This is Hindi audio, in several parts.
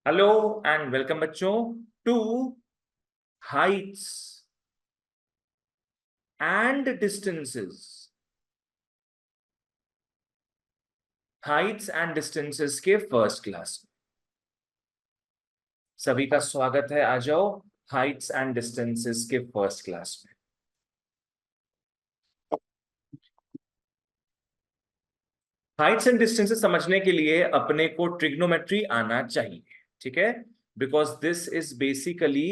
हेलो एंड वेलकम बच्चों to heights and distances. Heights and distances के फर्स्ट क्लास में सभी का स्वागत है। आ जाओ हाइट्स एंड डिस्टेंसेस के फर्स्ट क्लास में। हाइट्स एंड डिस्टेंसेस समझने के लिए अपने को ट्रिग्नोमेट्री आना चाहिए, ठीक है? Because this is basically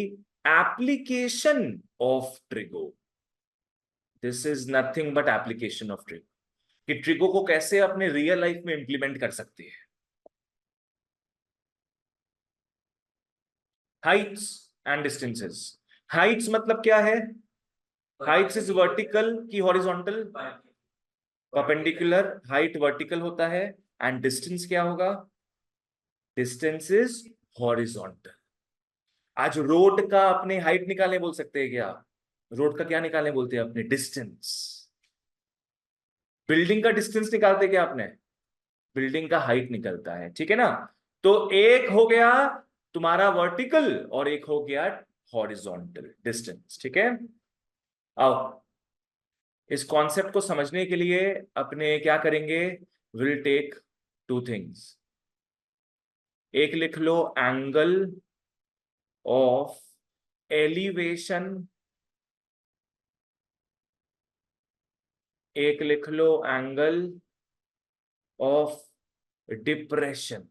application of trigo. This is nothing but application of trigo, कि ट्रिगो को कैसे अपने रियल लाइफ में इंप्लीमेंट कर सकते हैं। Heights and distances. हाइट्स मतलब क्या है? हाइट्स इज वर्टिकल की हॉरिजॉन्टल? परपेंडिकुलर। हाइट वर्टिकल होता है। एंड डिस्टेंस क्या होगा? Distance is horizontal. आज रोड का अपने हाइट निकालने बोल सकते हैं क्या? रोड का क्या निकालने बोलते हैं अपने? डिस्टेंस। बिल्डिंग का डिस्टेंस निकालते क्या आपने? बिल्डिंग का हाइट निकलता है, ठीक है ना? तो एक हो गया तुम्हारा वर्टिकल और एक हो गया हॉरिजॉन्टल डिस्टेंस, ठीक है? आओ इस कॉन्सेप्ट को समझने के लिए अपने क्या करेंगे? Will take two things. एक लिख लो एंगल ऑफ एलिवेशन, एक लिख लो एंगल ऑफ डिप्रेशन।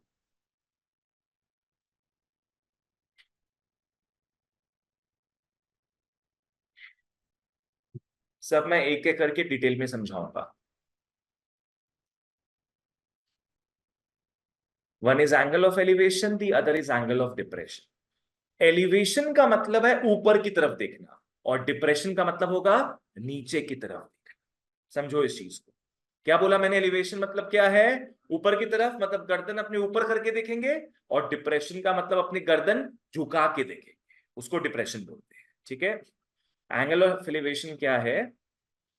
सब मैं एक एक करके डिटेल में समझाऊंगा। One is angle of elevation, the other is angle of depression. Elevation का मतलब है ऊपर की तरफ देखना और डिप्रेशन का मतलब होगा नीचे की तरफ देखना। समझो इस चीज को। क्या बोला मैंने? एलिवेशन मतलब क्या है? ऊपर की तरफ, मतलब गर्दन अपने ऊपर करके देखेंगे। और डिप्रेशन का मतलब अपनी गर्दन झुका के देखेंगे, उसको डिप्रेशन बोलते हैं, ठीक है? एंगल ऑफ एलिवेशन क्या है?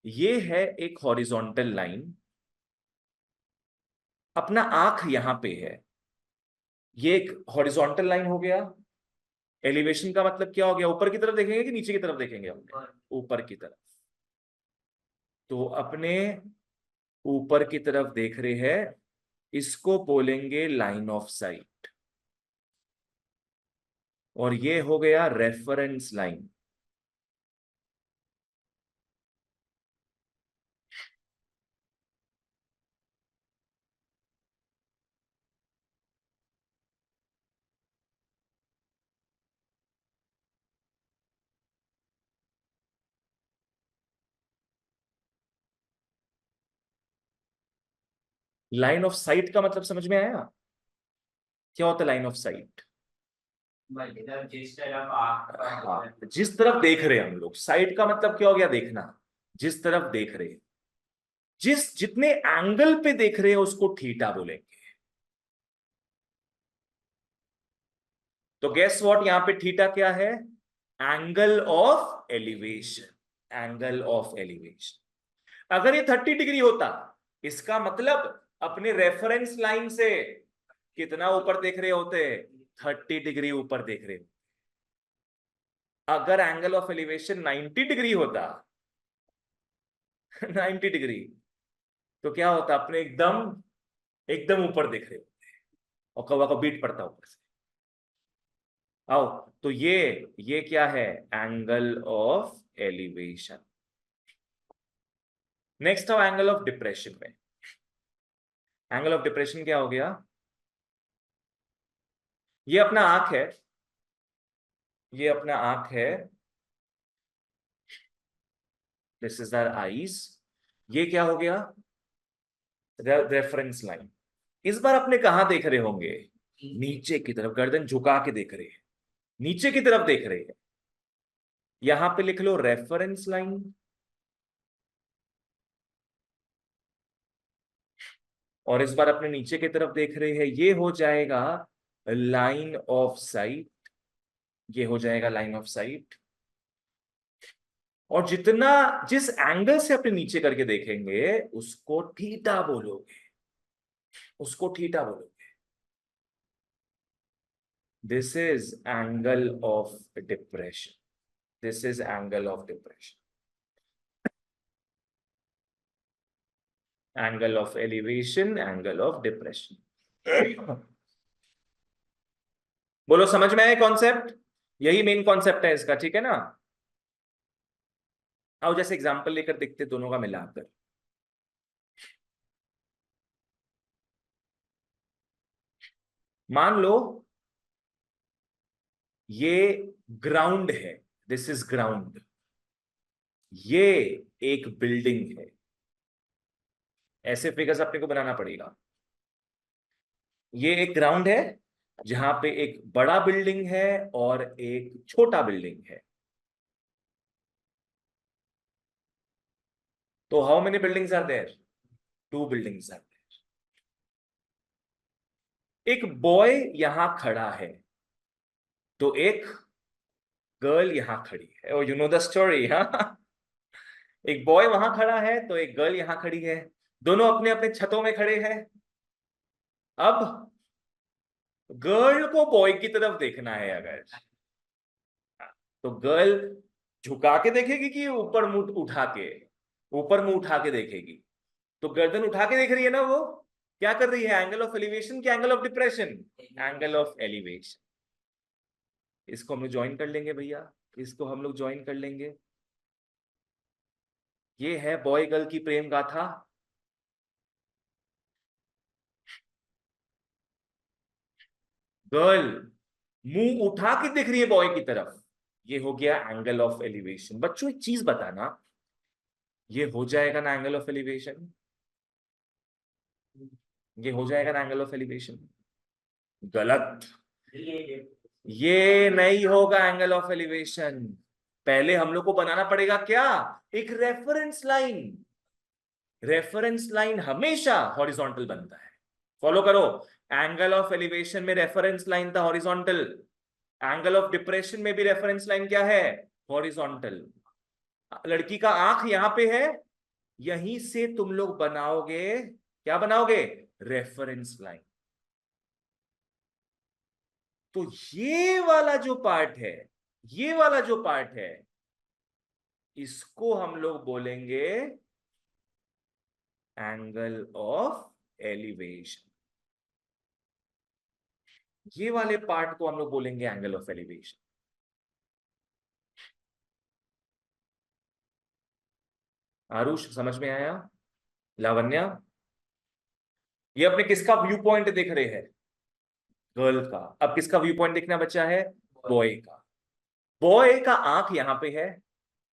ये है एक हॉरिजॉन्टल लाइन। अपना आंख यहां पे है, ये एक हॉरिजॉन्टल लाइन हो गया। एलिवेशन का मतलब क्या हो गया? ऊपर की तरफ देखेंगे कि नीचे की तरफ देखेंगे अपने? ऊपर की तरफ। तो अपने ऊपर की तरफ देख रहे हैं, इसको बोलेंगे लाइन ऑफ साइट। और ये हो गया reference line. Line of site का मतलब समझ में आया? क्या होता है लाइन ऑफ साइट? हाँ, जिस तरफ देख रहे हैं हम लोग। साइट का मतलब क्या हो गया? देखना। जिस तरफ देख रहे हैं, जिस जितने एंगल पे देख रहे हैं उसको थीटा बोलेंगे। तो गेस व्हाट, यहां पे थीटा क्या है? Angle of elevation. Angle of elevation. अगर ये 30 डिग्री होता, इसका मतलब अपने रेफरेंस लाइन से कितना ऊपर देख रहे होते? 30 डिग्री ऊपर देख रहे हो। अगर एंगल ऑफ एलिवेशन 90 डिग्री होता, 90 डिग्री, तो क्या होता? अपने एकदम एकदम ऊपर देख रहे हो और कौवा को बीट पड़ता ऊपर से। आओ, तो ये क्या है? Angle of elevation. नेक्स्ट आओ एंगल ऑफ डिप्रेशन में। एंगल ऑफ डिप्रेशन क्या हो गया? ये अपना आंख है, ये अपना आंख है। This is our eyes. ये क्या हो गया? Reference line. इस बार अपने कहां देख रहे होंगे? नीचे की तरफ, गर्दन झुका के देख रहे हैं, नीचे की तरफ देख रहे हैं। यहां पे लिख लो रेफरेंस लाइन। और इस बार अपने नीचे की तरफ देख रहे हैं, ये हो जाएगा लाइन ऑफ साइट। ये हो जाएगा लाइन ऑफ साइट। और जितना, जिस एंगल से अपने नीचे करके देखेंगे उसको थीटा बोलोगे, उसको थीटा बोलोगे। This is angle of depression. This is angle of depression. Angle of elevation, angle of depression. बोलो समझ में आए कॉन्सेप्ट? यही मेन कॉन्सेप्ट है इसका, ठीक है ना? आओ जैसे एग्जांपल लेकर देखते दोनों का मिलाकर। मान लो ये ग्राउंड है, दिस इज ग्राउंड, ये एक बिल्डिंग है। ऐसे फिगर्स अपने को बनाना पड़ेगा। ये एक ग्राउंड है जहां पे एक बड़ा बिल्डिंग है और एक छोटा बिल्डिंग है। तो how many buildings are there? 2 buildings are there. एक बॉय यहां खड़ा है तो एक गर्ल यहां खड़ी है। Oh you know the story, हाँ? एक बॉय वहां खड़ा है तो एक गर्ल यहां खड़ी है। दोनों अपने अपने छतों में खड़े हैं। अब गर्ल को बॉय की तरफ देखना है अगर, तो गर्ल झुका के देखेगी कि ऊपर मुंह उठा के? ऊपर मुंह उठा के देखेगी। तो गर्दन उठा के देख रही है ना वो। क्या कर रही है? एंगल ऑफ एलिवेशन क्या angle of depression? Angle of elevation. इसको हम लोग ज्वाइन कर लेंगे भैया, इसको हम लोग ज्वाइन कर लेंगे। ये है बॉय गर्ल की प्रेम गाथा। गर्ल मुंह उठा के देख रही है बॉय की तरफ। ये हो गया एंगल ऑफ एलिवेशन। बच्चों एक चीज बताना, ये हो जाएगा ना एंगल ऑफ एलिवेशन? ये हो जाएगा ना एंगल ऑफ एलिवेशन? गलत। ये नहीं होगा एंगल ऑफ एलिवेशन। पहले हम लोग को बनाना पड़ेगा क्या? एक रेफरेंस लाइन। रेफरेंस लाइन हमेशा हॉरिजॉन्टल बनता है। फॉलो करो। एंगल ऑफ एलिवेशन में रेफरेंस लाइन था हॉरिजॉन्टल। एंगल ऑफ डिप्रेशन में भी रेफरेंस लाइन क्या है? हॉरिजॉन्टल। लड़की का आंख यहां पे है, यहीं से तुम लोग बनाओगे, क्या बनाओगे? Reference line. तो ये वाला जो पार्ट है, ये वाला जो पार्ट है, इसको हम लोग बोलेंगे एंगल ऑफ एलिवेशन। ये वाले पार्ट को हम लोग बोलेंगे एंगल ऑफ एलिवेशन। आरुष समझ में आया? लावण्या, ये अपने किसका व्यू पॉइंट देख रहे हैं? गर्ल का। अब किसका व्यू पॉइंट देखना बचा है? बॉय का। बॉय का आंख यहां पे है,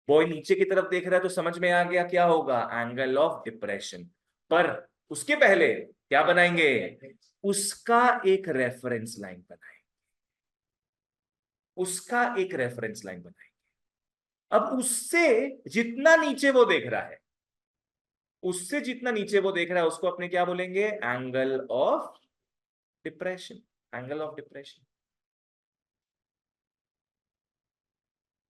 बॉय नीचे की तरफ देख रहा है, तो समझ में आ गया क्या होगा? Angle of depression. पर उसके पहले क्या बनाएंगे? उसका एक रेफरेंस लाइन बनाएंगे। उसका एक रेफरेंस लाइन बनाएंगे। अब उससे जितना नीचे वो देख रहा है, उससे जितना नीचे वो देख रहा है, उसको अपने क्या बोलेंगे? Angle of depression. Angle of depression.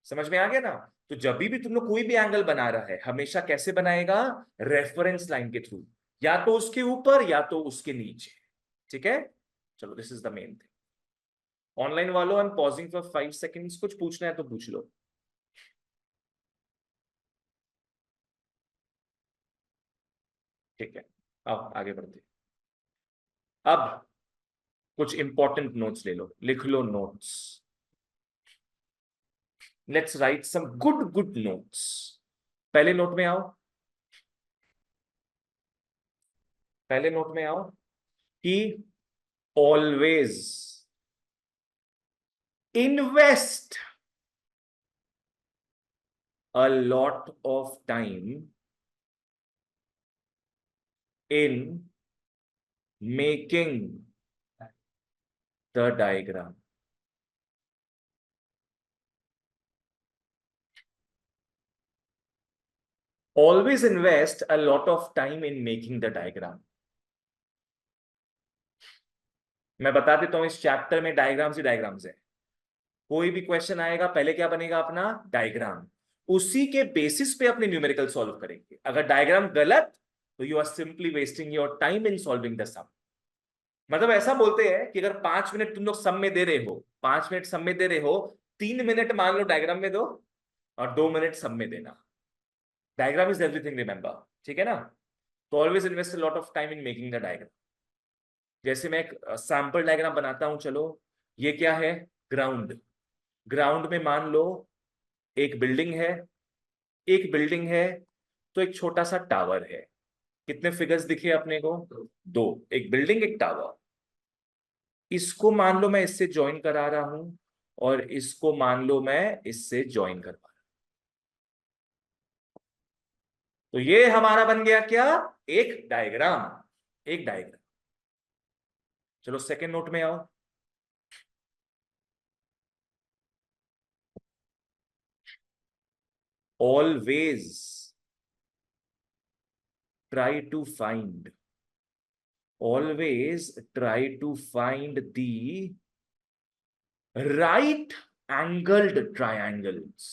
समझ में आ गया ना? तो जब भी तुम लोग कोई भी एंगल बना रहा है, हमेशा कैसे बनाएगा? रेफरेंस लाइन के थ्रू, या तो उसके ऊपर या तो उसके नीचे। ठीक है, चलो this is the main thing. Online वालों, I am pausing for 5 seconds. कुछ पूछना है तो पूछ लो। ठीक है, अब आगे बढ़ते हैं। अब कुछ इंपॉर्टेंट नोट्स ले लो, लिख लो notes. Let's write some good good notes. पहले नोट में आओ, पहले नोट में आओ कि always invest a lot of time in making the diagram. Always invest a lot of time in making the diagram. मैं बता देता हूं, इस चैप्टर में डायग्राम्स ही डायग्राम्स है। कोई भी क्वेश्चन आएगा, पहले क्या बनेगा अपना? डायग्राम। उसी के बेसिस पे अपने न्यूमेरिकल सॉल्व करेंगे। अगर डायग्राम गलत, तो you are simply wasting your time in solving the sum. मतलब ऐसा बोलते हैं कि अगर 5 मिनट तुम लोग सब में दे रहे हो, 5 मिनट सब में दे रहे हो, 3 मिनट मान लो डायग्राम में दो और 2 मिनट सब में देना। डायग्राम इज एवरीथिंग, रिमेंबर, ठीक है ना? तो always invest lot of time in making the diagram. जैसे मैं एक सैंपल डायग्राम बनाता हूं, चलो। ये क्या है? ग्राउंड। ग्राउंड में मान लो एक बिल्डिंग है, एक बिल्डिंग है, तो एक छोटा सा टावर है। कितने फिगर्स दिखे अपने को? दो। एक बिल्डिंग, एक टावर। इसको मान लो मैं इससे ज्वाइन करा रहा हूं, और इसको मान लो मैं इससे ज्वाइन करवा रहा हूं। तो ये हमारा बन गया क्या? एक डायग्राम। एक डायग्राम। चलो सेकेंड नोट में आओ। Always try to find, always try to find the right angled triangles.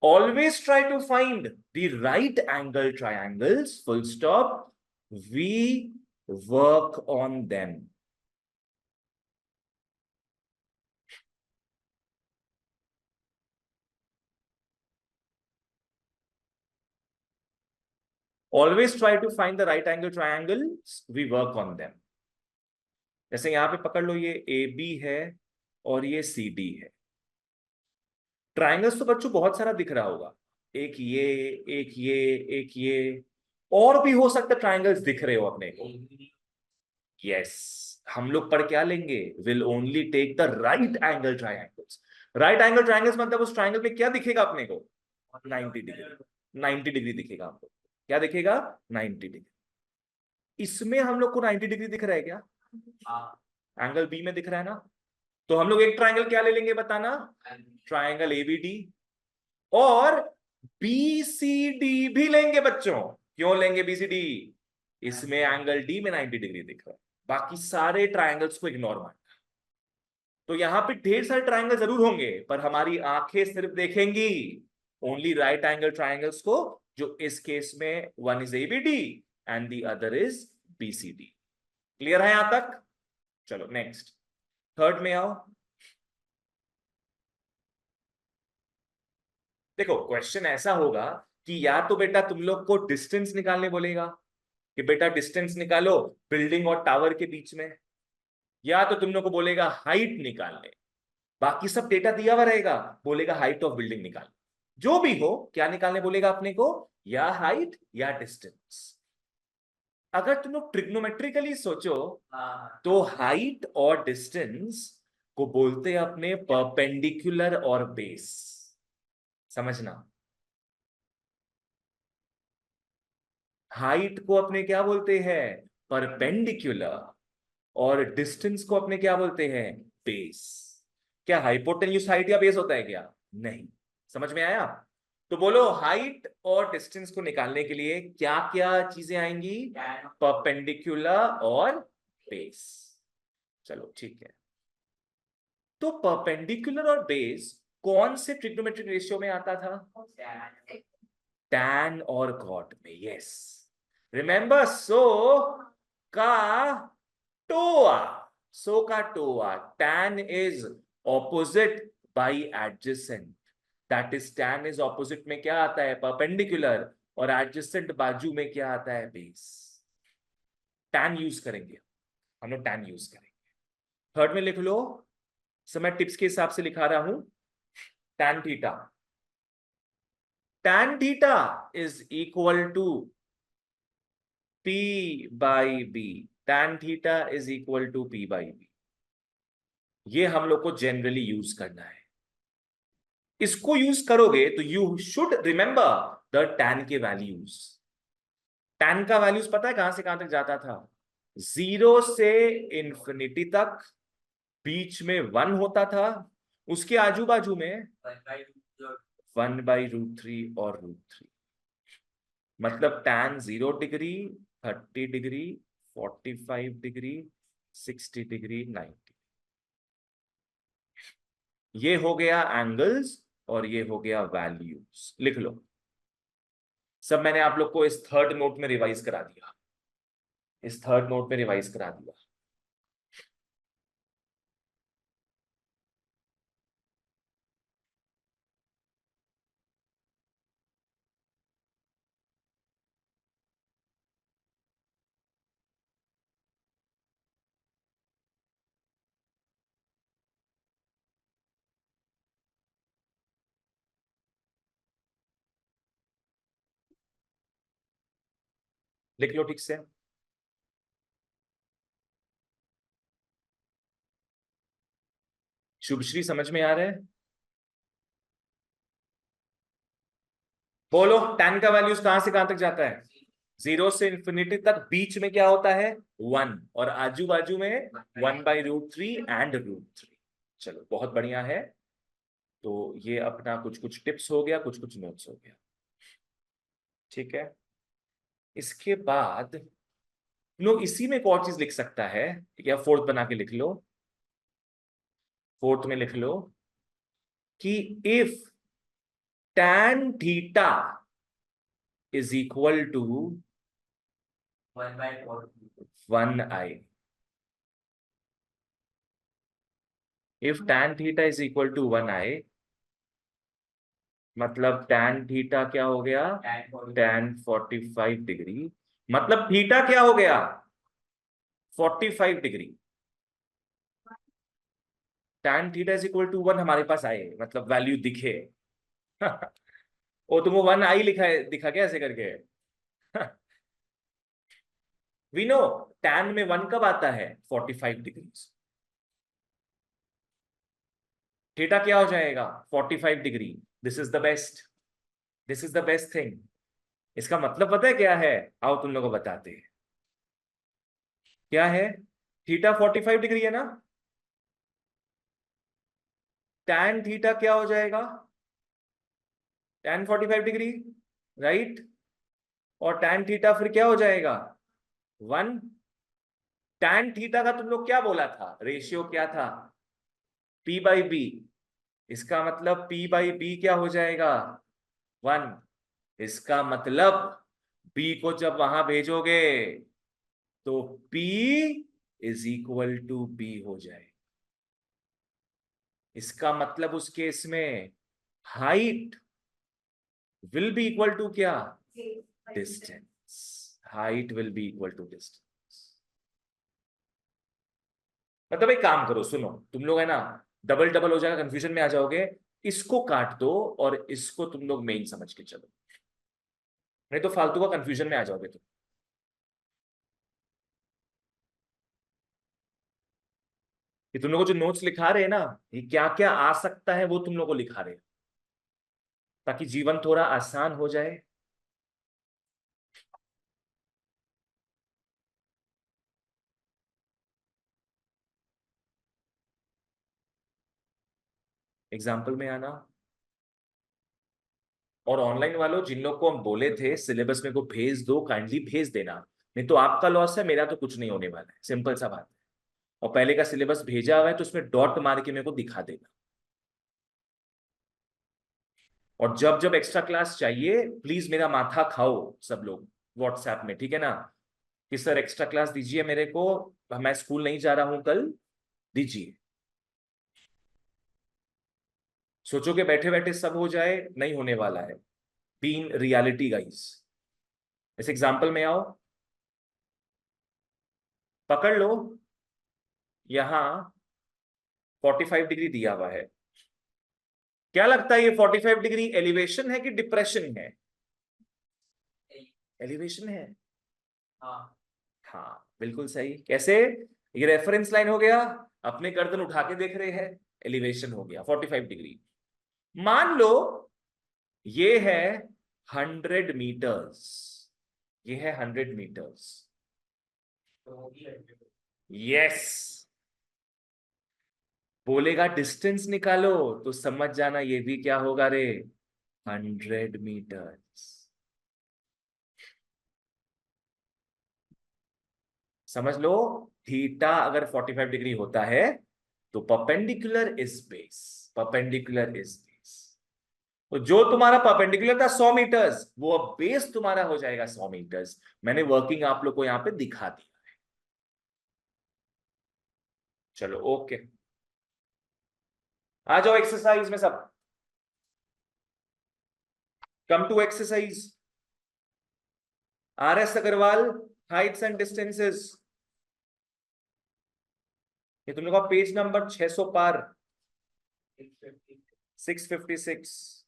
Always try to find the right angle triangles, full stop. We work on them. Always try to find the right angle triangles. We work on them. जैसे यहां पे पकड़ लो, ये ए बी है और ये सी डी है। ट्राइंगल्स तो बच्चों बहुत सारा दिख रहा होगा। एक ये, एक ये, एक ये, और भी हो सकता है ट्राइंगल्स दिख रहे हो अपने को। यस, हम लोग पढ़ क्या लेंगे? Will only take the right angle triangles. Right angle triangles मतलब उस ट्राइंगल पे क्या दिखेगा अपने को? 90 डिग्री। 90 डिग्री दिखेगा आपको। क्या दिखेगा? 90 डिग्री। इसमें हम लोग को 90 डिग्री दिख रहा है क्या? एंगल बी में दिख रहा है ना? तो हम लोग एक ट्राइंगल क्या ले लेंगे बताना? Triangle ABD. और बीसीडी भी लेंगे बच्चों। क्यों लेंगे बीसीडी? इसमें एंगल डी में 90 डिग्री दिख रहा है, बाकी सारे ट्राइंगल्स को इग्नोर मार। तो यहां पे ढेर सारे ट्राइंगल जरूर होंगे, पर हमारी आंखें सिर्फ देखेंगी ओनली राइट एंगल ट्राइंगल्स को, जो इस केस में one is ABD and the other is BCD. Clear है यहां तक? चलो नेक्स्ट, थर्ड में आओ। देखो क्वेश्चन ऐसा होगा कि या तो बेटा तुम लोग को डिस्टेंस निकालने बोलेगा कि बेटा डिस्टेंस निकालो बिल्डिंग और टावर के बीच में, या तो तुम लोग को बोलेगा हाइट निकालने। बाकी सब डेटा दिया हुआ रहेगा, बोलेगा हाइट ऑफ बिल्डिंग निकाल। जो भी हो, क्या निकालने बोलेगा अपने को? या हाइट या डिस्टेंस। अगर तुम लोग ट्रिग्नोमेट्रिकली सोचो, तो हाइट और डिस्टेंस को बोलते हैं अपने परपेंडिकुलर और बेस। समझना, हाइट को अपने क्या बोलते हैं? परपेंडिकुलर। और डिस्टेंस को अपने क्या बोलते हैं? बेस। क्या हाइपोटेन्यूज हाइट या बेस होता है क्या? नहीं। समझ में आया? तो बोलो हाइट और डिस्टेंस को निकालने के लिए क्या क्या चीजें आएंगी? परपेंडिकुलर और बेस। चलो ठीक है। तो परपेंडिकुलर और बेस कौन से ट्रिग्नोमेट्रिक रेशियो में आता था? टैन और कॉट में। Yes, remember, so cah toa. Soh cah toa. Tan is opposite by adjacent. That is tan is opposite में क्या आता है? परपेंडिकुलर। और एडजेसेंट बाजू में क्या आता है? बेस। टैन यूज करेंगे हम लोग, टैन यूज करेंगे। थर्ड में लिख लो, समय टिप्स के हिसाब से लिखा रहा हूं। Tan theta, tan theta is equal to P by B. Tan theta is equal to P by B. ये हम लोग को जनरली यूज करना है। इसको यूज करोगे तो you should remember the tan के वैल्यूज। टैन का वैल्यूज पता है कहां से कहां तक जाता था? 0 से इंफिनिटी तक, बीच में 1 होता था, उसके आजू बाजू में 1/√3 और √3। मतलब tan 0 degree, 30 degree, 45 degree, 60 degree, 90। ये हो गया एंगल्स और ये हो गया वैल्यूज। लिख लो, सब मैंने आप लोग को इस थर्ड नोट में रिवाइज करा दिया, इस थर्ड नोट में रिवाइज करा दिया। लिख लो ठीक से। शुभश्री समझ में आ रहा है? बोलो tan का वैल्यूज कहां से कहां तक जाता है? 0 से इंफिनिटी तक। बीच में क्या होता है? 1। और आजू बाजू में 1/√3 एंड √3। चलो बहुत बढ़िया है। तो ये अपना कुछ कुछ टिप्स हो गया, कुछ कुछ नोट्स हो गया। ठीक है, इसके बाद लोग इसी में एक और चीज लिख सकता है, या फोर्थ बना के लिख लो। फोर्थ में लिख लो कि if tan theta is equal to 1/i, if tan theta is equal to 1i, मतलब tan थीटा क्या हो गया? tan 45 degree. मतलब थीटा क्या हो गया? 45 degree. tan theta is equal to 1 हमारे पास आए, मतलब वैल्यू दिखे। ओ तुमको 1i लिखा है, दिखा क्या ऐसे करके? वी नो tan में 1 कब आता है? 45 डिग्री। थीटा क्या हो जाएगा? 45 degree. This is the best, this is the best thing. इसका मतलब पता है क्या है? आओ तुम लोगों को बताते हैं क्या है। थीटा 45 डिग्री है ना, tan थीटा क्या हो जाएगा? tan 45 degree, right. और tan थीटा फिर क्या हो जाएगा? 1। tan थीटा का तुम लोग क्या बोला था? रेशियो क्या था? p/b। इसका मतलब p/b क्या हो जाएगा? 1। इसका मतलब b को जब वहां भेजोगे तो p is equal to b हो जाए। इसका मतलब उस केस में height will be equal to क्या? Distance. Height will be equal to distance. मतलब एक काम करो, सुनो तुम लोग है ना, डबल डबल हो जाएगा, कंफ्यूजन में आ जाओगे। इसको काट दो और इसको तुम लोग मेन समझ के चलो, नहीं तो फालतू का कंफ्यूजन में आ जाओगे तुम। ये तुम लोगों को जो नोट्स लिखा रहे हैं ना, ये क्या क्या आ सकता है वो तुम लोगों को लिखा रहे हैं, ताकि जीवन थोड़ा आसान हो जाए। एग्जाम्पल में आना। और ऑनलाइन वालों, जिन लोग को हम बोले थे सिलेबस में को भेज दो, काइंडली भेज देना। नहीं तो आपका लॉस है, मेरा तो कुछ नहीं होने वाला है, सिंपल सा बात है। और पहले का सिलेबस भेजा हुआ है तो उसमें डॉट मार के मेरे को दिखा देना। और जब जब एक्स्ट्रा क्लास चाहिए प्लीज मेरा माथा खाओ सब लोग व्हाट्सएप में, ठीक है ना, कि सर एक्स्ट्रा क्लास दीजिए मेरे को, मैं स्कूल नहीं जा रहा हूं कल, दीजिए। सोचो कि बैठे बैठे सब हो जाए, नहीं होने वाला है। Been reality guys. इस एग्जाम्पल में आओ, पकड़ लो, यहां 45 डिग्री दिया हुआ है। क्या लगता है ये 45 डिग्री एलिवेशन है कि डिप्रेशन है? एलिवेशन है। हाँ, हाँ बिल्कुल सही। कैसे? ये रेफरेंस लाइन हो गया, अपने गर्दन उठा के देख रहे हैं, एलिवेशन हो गया 45 डिग्री। मान लो ये है 100 मीटर्स, ये है 100 मीटर्स। यस। बोलेगा डिस्टेंस निकालो तो समझ जाना ये भी क्या होगा रे, 100 मीटर्स। समझ लो, थीटा अगर 45 डिग्री होता है तो perpendicular is base, perpendicular is base. तो जो तुम्हारा परपेंडिकुलर था 100 मीटर्स, वो अब बेस तुम्हारा हो जाएगा 100 मीटर्स। मैंने वर्किंग आप लोग को यहां पे दिखा दी। चलो ओके, आ जाओ एक्सरसाइज में सब। Come to exercise. R S Agarwal, heights and distances. ये तुम लोग का पेज नंबर 600 पार, 656।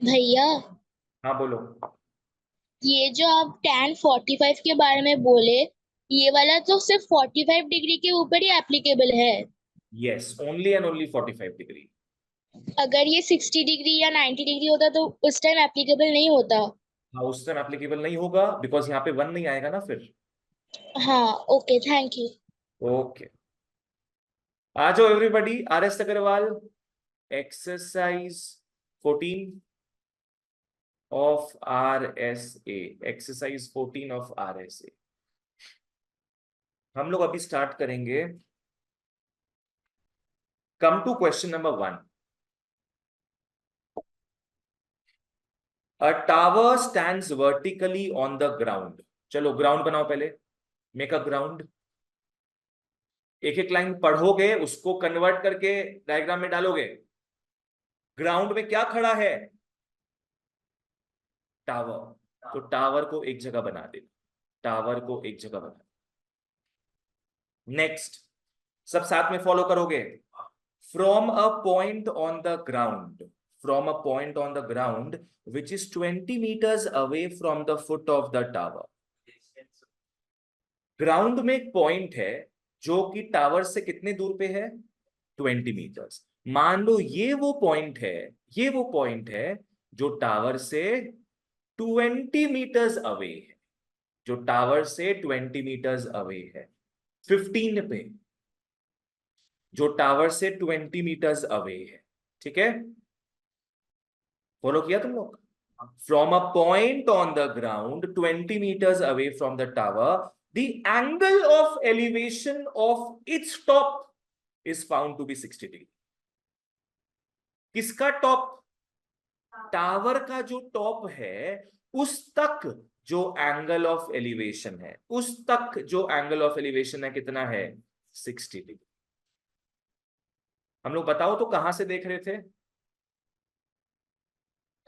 भैया, हाँ बोलो। ये जो आप tan 45 के बारे में बोले, ये वाला तो सिर्फ 45 डिग्री के ऊपर ही एप्लीकेबल है। Yes, only and only 45 degree. अगर ये 60 डिग्री या 90 डिग्री होता तो उस टाइम एप्लीकेबल नहीं होता। हाँ, उस टाइम एप्लीकेबल नहीं होगा, बिकॉज यहाँ पे 1 नहीं आएगा ना फिर। हाँ, ओके, थैंक यू। ओके, आ जाओ everybody, R S Agarwal, exercise 14 of R S A, exercise 14 of R S A. हम लोग अभी स्टार्ट करेंगे। Come to question number 1। A tower stands vertically on the ground. चलो ग्राउंड बनाओ पहले, मेक अ ग्राउंड। एक एक लाइन पढ़ोगे, उसको कन्वर्ट करके डायग्राम में डालोगे। ग्राउंड में क्या खड़ा है? टावर। तो टावर को एक जगह बना दे, टावर को एक जगह बना। नेक्स्ट, सब साथ में फॉलो करोगे। From a point on the ground, from a point on the ground which is 20 meters away from the foot of the tower. Ground में एक पॉइंट है जो कि टावर से कितने दूर पे है? 20 meters। मान लो ये वो पॉइंट है, ये वो पॉइंट है जो टावर से 20 meters अवे है, जो टावर से 20 meters अवे है। 15 पे, जो टावर से 20 meters अवे है। ठीक है, फॉलो किया तुम लोग? From a point on the ground 20 meters away from the tower, the angle of elevation of its top is found to be 60 degree. किसका टॉप? टावर का जो टॉप है, उस तक जो एंगल ऑफ एलिवेशन है, उस तक जो एंगल ऑफ एलिवेशन है कितना है? 60 डिग्री। हम लोग बताओ तो कहां से देख रहे थे?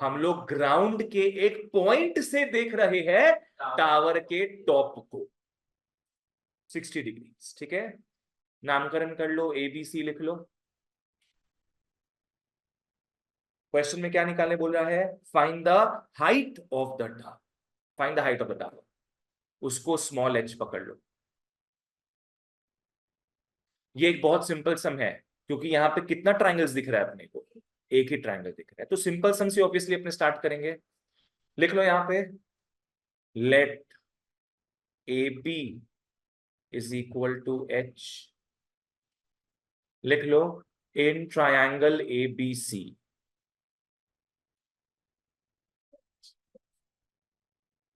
हम लोग ग्राउंड के एक पॉइंट से देख रहे हैं टावर के टॉप को, 60 डिग्री। ठीक है, नामकरण कर लो, ABC लिख लो। क्वेश्चन में क्या निकालने बोल रहा है? Find the height of the tower, find the height of the tower. उसको स्मॉल h पकड़ लो। ये एक बहुत सिंपल सम है, क्योंकि यहाँ पे कितना ट्राइंगल्स दिख रहा है अपने को? एक ही ट्राइंगल दिख रहा है, तो सिंपल सम से ऑब्वियसली अपने स्टार्ट करेंगे। लिख लो यहाँ पे, let AB is equal to H। लिख लो, इन ट्राइंगल ABC।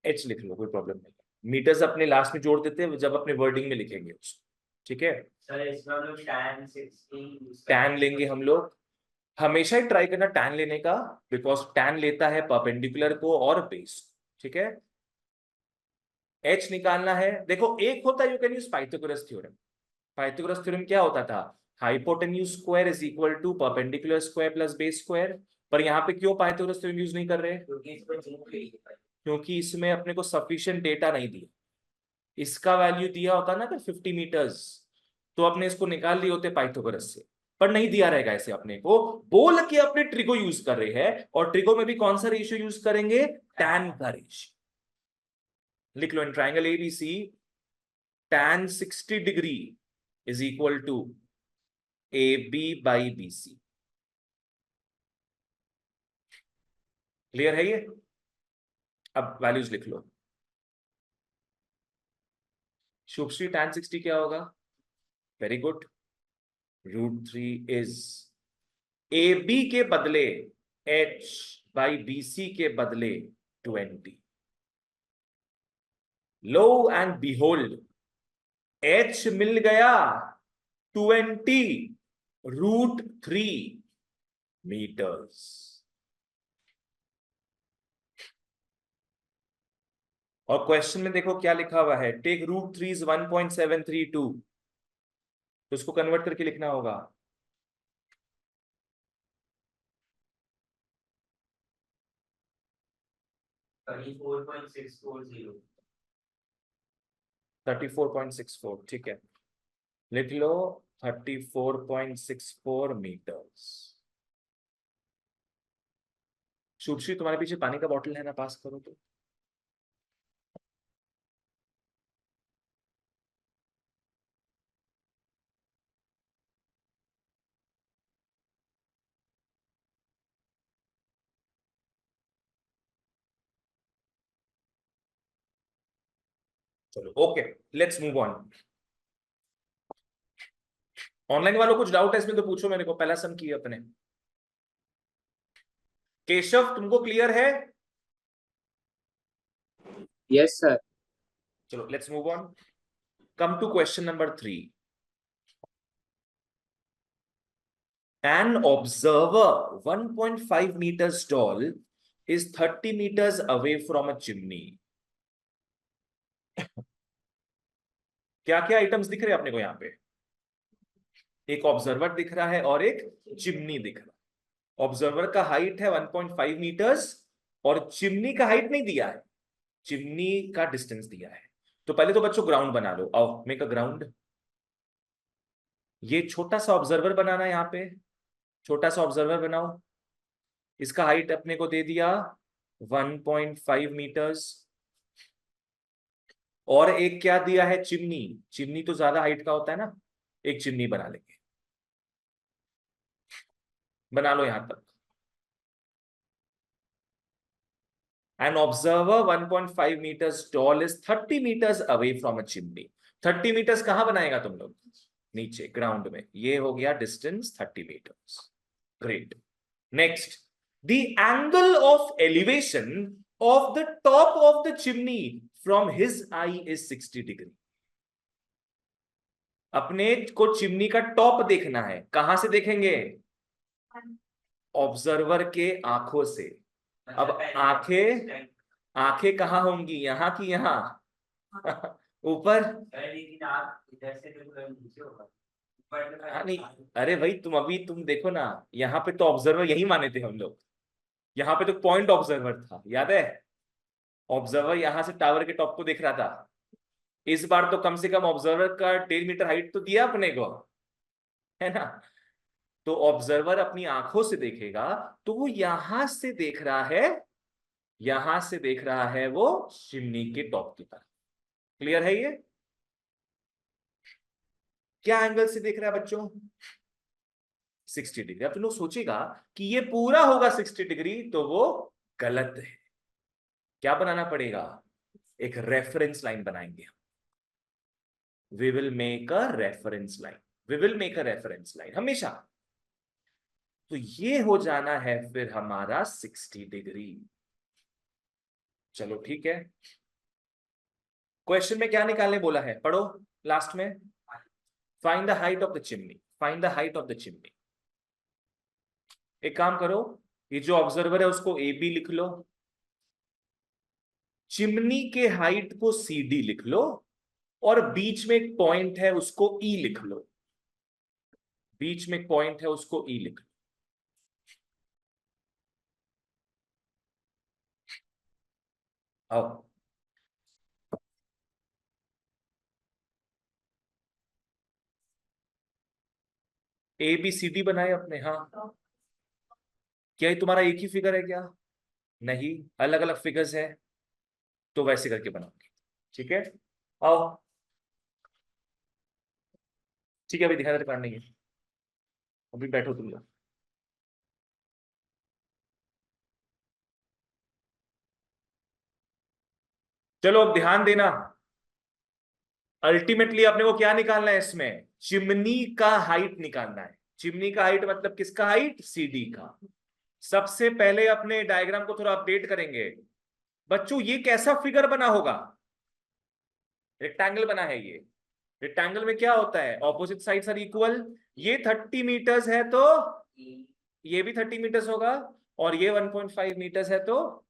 H लिख लो, कोई प्रॉब्लम नहीं है। मीटर्स अपने लास्ट में जोड़ देते हैं जब अपने वर्डिंग में लिखेंगे उसको। ठीक है, सर इसमें हम लोग टैन लेंगे हम लोग। हमेशा ही ट्राई करना टैन लेने का, बिकॉज टैन लेता है परपेंडिकुलर को और बेस। ठीक है, H निकालना है। देखो एक होता है, you can use Pythagoras theorem. Pythagoras theorem क्या होता था? Hypotenuse square is equal to perpendicular square plus base square. पर यहाँ पे क्यों पाइथागोरस थ्योरम यूज नहीं कर रहे? क्योंकि इसमें अपने को सफिशिएंट डेटा नहीं दिया। इसका वैल्यू दिया होता ना, अगर 50 meters, तो अपने इसको निकाल लिए होते पाइथागोरस से। पर नहीं दिया रहेगा ऐसे, अपने को बोल के अपने ट्रिगो यूज कर रहे हैं। और ट्रिगो में भी कौन सा रेशियो यूज करेंगे? टैन का रेशियो। लिख लो, in triangle ABC tan 60 degree is equal to AB by BC। Clear है ये? अब वैल्यूज लिख लो। शुभश्री, tan 60 क्या होगा? वेरी गुड, √3 इज AB के बदले H बाई BC के बदले 20। लो एंड बिहोल्ड, h मिल गया 20√3 मीटर्स। और क्वेश्चन में देखो क्या लिखा हुआ है, टेक √3 इज 1.732, तो इसको कन्वर्ट करके लिखना होगा 34.640। 34.64, ठीक है, लिख लो 34.64 मीटर्स। शुभश्री तुम्हारे पीछे पानी का बॉटल है ना, पास करो तो। चलो okay, let's move on. Online वालों कुछ डाउट है इसमें तो पूछो, मेरे को पहला सम किया अपने। केशव तुमको क्लियर है? Yes sir. चलो let's move on, come to question number 3। An observer 1.5 meters tall is 30 meters away from a chimney. क्या क्या आइटम्स दिख रहे हैं अपने को यहाँ पे? एक ऑब्जर्वर दिख रहा है और एक चिमनी दिख रहा है। ऑब्जर्वर का हाइट है 1.5 मीटर्स और चिमनी का हाइट नहीं दिया है, चिमनी का डिस्टेंस दिया है। तो पहले तो बच्चों ग्राउंड बना लो, आओ मेक अ ग्राउंड। ये छोटा सा ऑब्जर्वर बनाना है, यहाँ पे छोटा सा ऑब्जर्वर बनाओ। इसका हाइट अपने को दे दिया 1.5 मीटर्स, और एक क्या दिया है, चिमनी। चिमनी तो ज्यादा हाइट का होता है ना, एक चिमनी बना लेंगे, बना लो यहां तक। An observer 1.5 meters tall is 30 meters away from a chimney. 30 meters कहां बनाएगा तुम लोग? नीचे ग्राउंड में। ये हो गया distance 30 meters. Great. Next, the angle of elevation of the top of the chimney from his eye is 60 degree. अपने को चिमनी का टॉप देखना है, कहां से देखेंगे? ऑब्जर्वर के आंखों से। अब आंखें, आंखें कहाँ होंगी, यहां की यहां? ऊपर? लेकिन आप इधर से देखो नीचे होगा। नहीं, अरे भाई तुम देखो ना, यहाँ पे तो ऑब्जर्वर यही माने थे हम लोग, यहाँ पे तो पॉइंट ऑब्जर्वर था, याद है? ऑब्जर्वर यहां से टावर के टॉप को देख रहा था। इस बार तो कम से कम ऑब्जर्वर का 1.5 मीटर हाइट तो दिया अपने को, है ना? तो ऑब्जर्वर अपनी आंखों से देखेगा, तो वो यहां से देख रहा है, यहां से देख रहा है वो चिमनी के टॉप की तरफ। क्लियर है ये? क्या एंगल से देख रहा है बच्चों? 60 डिग्री। अब तुम लोग सोचेगा कि ये पूरा होगा 60 डिग्री, तो वो गलत है। क्या बनाना पड़ेगा? एक रेफरेंस लाइन बनाएंगे हम। We will make a reference line, we will make a reference line हमेशा। तो ये हो जाना है फिर हमारा 60 डिग्री। चलो ठीक है, क्वेश्चन में क्या निकालने बोला है पढ़ो लास्ट में। Find the height of the chimney, find the height of the chimney. एक काम करो, ये जो ऑब्जर्वर है उसको ए बी लिख लो, चिमनी के हाइट को सी डी लिख लो, और बीच में एक पॉइंट है उसको ई लिख लो, बीच में एक पॉइंट है उसको ई लिख लो। आओ, ए बी सी डी बनाए अपने। हाँ, क्या ये तुम्हारा एक ही फिगर है क्या? नहीं, अलग अलग फिगर्स है, तो वैसे करके बनाओगे, ठीक है? आओ, ठीक है, अभी दिखा दे नहीं है, अभी बैठो तुम लोग। चलो अब ध्यान देना, अल्टीमेटली अपने को क्या निकालना है इसमें? चिमनी का हाइट निकालना है। चिमनी का हाइट मतलब किसका हाइट? सीडी का। सबसे पहले अपने डायग्राम को थोड़ा अपडेट करेंगे बच्चों। ये कैसा फिगर बना होगा? रेक्टेंगल बना है ये, रेक्टेंगल में क्या होता है, ऑपोजिट साइड्स आर इक्वल। ये 30 मीटर्स है तो ये भी 30 मीटर्स होगा, और ये 1.5 मीटर्स है तो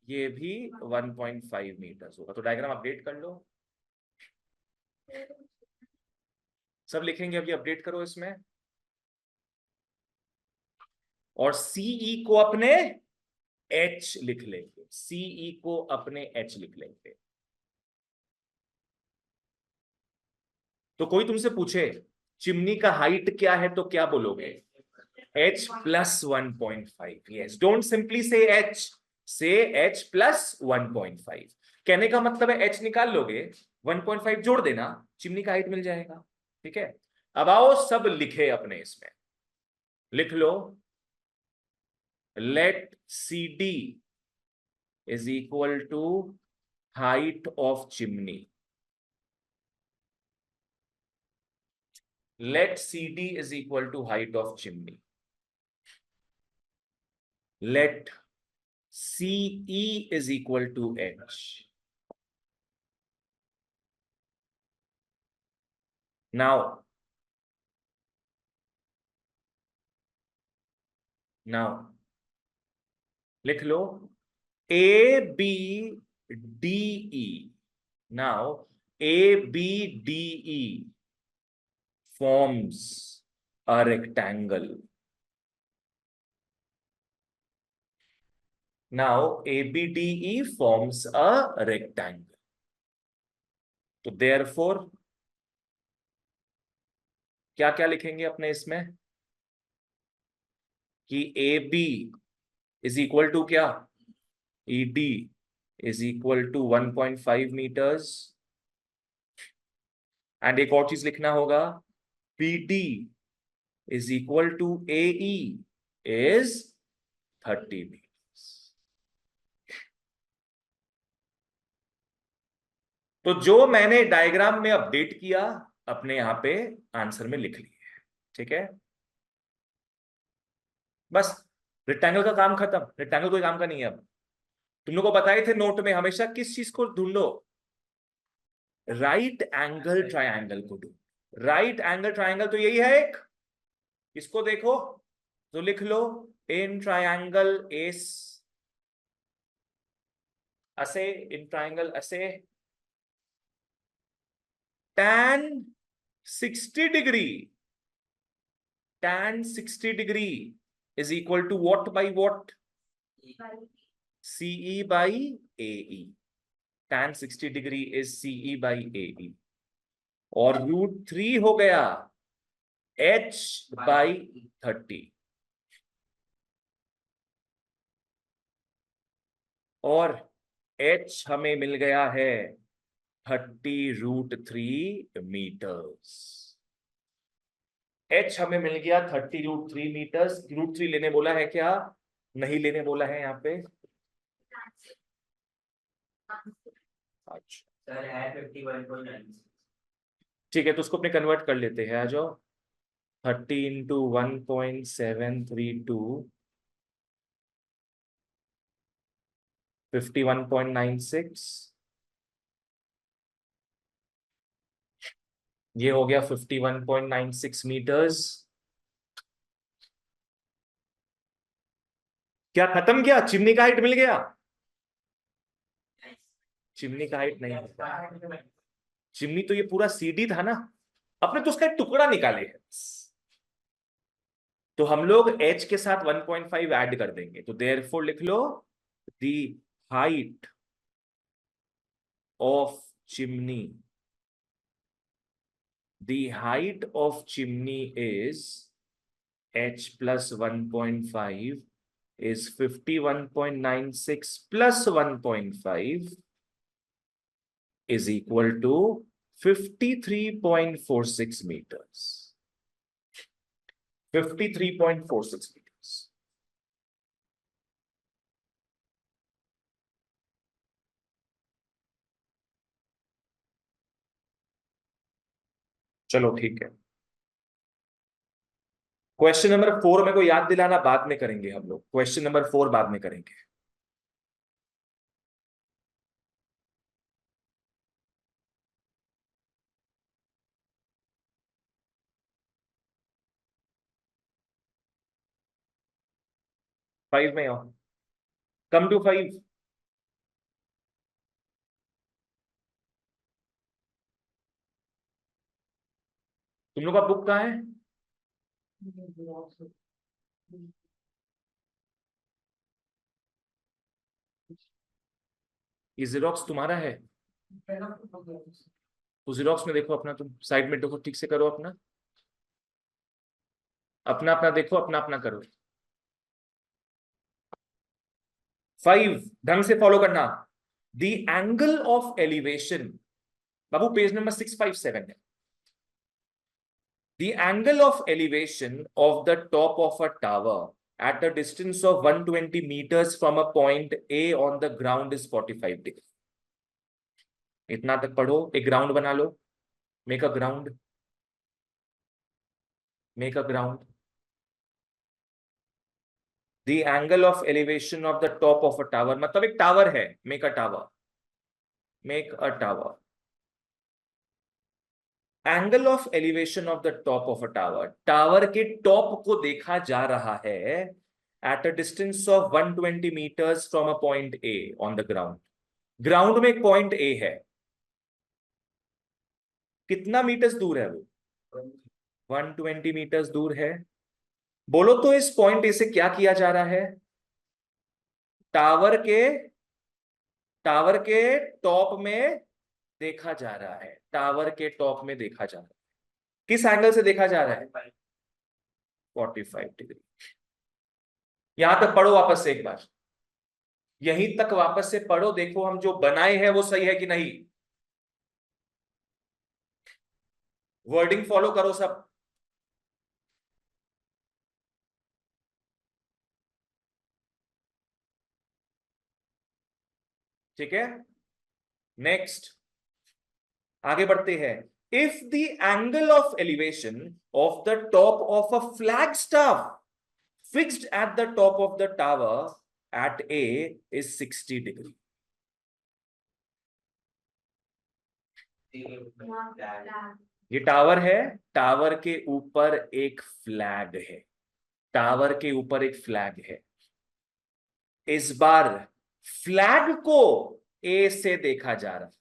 ये भी 1.5 मीटर्स होगा। तो डायग्राम अपडेट कर लो, सब लिखेंगे अभी, अपडेट करो इसमें। और सीई को अपने एच लिख लेंगे, सीई को अपने एच लिख लेंगे। तो कोई तुमसे पूछे चिमनी का हाइट क्या है तो क्या बोलोगे, h plus 1.5। yes, don't simply say h, say h plus 1.5। कहने का मतलब है h निकाल लोगे, 1.5 जोड़ देना, चिमनी का हाइट मिल जाएगा। ठीक है, अब आओ सब लिखे अपने इसमें, लिख लो let CD is equal to height of chimney। let CD is equal to height of chimney। let CE is equal to h। now लिख लो ABDE। now ABDE forms a rectangle। now ABDE forms a rectangle। तो therefore क्या क्या लिखेंगे अपने इसमें कि AB इज इक्वल टू क्या, ED is equal to 1.5 metres. And एक और चीज लिखना होगा, BD is equal to AE is 30 metres. तो जो मैंने डायग्राम में अपडेट किया अपने यहां पे आंसर में लिख लिया है। ठीक है, बस रेक्टेंगल का काम खत्म, रेक्टेंगल कोई काम का नहीं है। अब तुम लोग को बताए थे नोट में हमेशा किस चीज को ढूंढो, राइट एंगल ट्रायंगल को ढूंढो। राइट एंगल ट्रायंगल तो यही है एक, इसको देखो तो लिख लो in triangle S ace, in triangle ace tan 60 degree, tan 60 degree is equal to what by what, CE by AE। tan 60 degree is CE by AE। और √3 हो गया h by 30। और h हमें मिल गया है 30√3 मीटर्स। h हमें मिल गया 30√3 मीटर्स। √3 लेने बोला है क्या, नहीं लेने बोला है यहाँ पे। अच्छा सर है 51.96। ठीक है, तो उसको अपने कन्वर्ट कर लेते हैं। आ जाओ, 30 इंटू 1.732 51.96, ये हो गया 51.96 मीटर्स। क्या खत्म किया, चिमनी का हाइट मिल गया। चिमनी का हाइट नहीं होता, चिमनी तो ये पूरा सीडी था ना, अपने तो उसका एक टुकड़ा निकाले है। तो हम लोग h के साथ 1.5 ऐड कर देंगे, तो देयरफॉर लिख लो the height of chimney, the height of chimney is h plus 1.5 is 51.96 plus 1.5 is equal to 53.46 meters। 53.46 meters। चलो ठीक है, क्वेश्चन नंबर 4 में को याद दिलाना बाद में करेंगे हम लोग, क्वेश्चन नंबर 4 बाद में करेंगे। 5 में आओ, कम टू 5। तुम लोग का बुक कहाँ है? ये जेरोक्स तुम्हारा है? तो जेरोक्स में देखो अपना, तुम साइड में देखो, ठीक से करो अपना, अपना अपना देखो, अपना अपना करो। 5 ढंग से फॉलो करना। The angle of elevation, Babu page number 657 है। The angle of elevation of the top of a tower at a distance of 120 meters from a point A on the ground is 45 degree. इतना तक पढ़ो, एक ग्राउंड बना लो। Make a ground, make a ground. The angle of elevation of the top of a tower, मतलब एक टावर है, make a tower, make a tower. Angle of elevation of the top of a tower, tower के टॉप को देखा जा रहा है at a distance of 120 meters from a point A on the ground. Ground में एक पॉइंट ए है, कितना मीटर्स दूर है वो? 120 मीटर्स दूर है। बोलो तो इस पॉइंट ए से क्या किया जा रहा है? टावर के, टावर के टॉप में देखा जा रहा है, टावर के टॉप में देखा जा रहा है। किस एंगल से देखा जा रहा है? 45 डिग्री। यहां तक पढ़ो वापस से एक बार, यहीं तक वापस से पढ़ो, देखो हम जो बनाए हैं वो सही है कि नहीं। वर्डिंग फॉलो करो सब। ठीक है, नेक्स्ट आगे बढ़ते हैं। If the angle of elevation of the top of a flag staff fixed at the top of the tower at A is 60 degree. ये टावर है, टावर के ऊपर एक फ्लैग है, टावर के ऊपर एक फ्लैग है। इस बार फ्लैग को ए से देखा जा रहा है,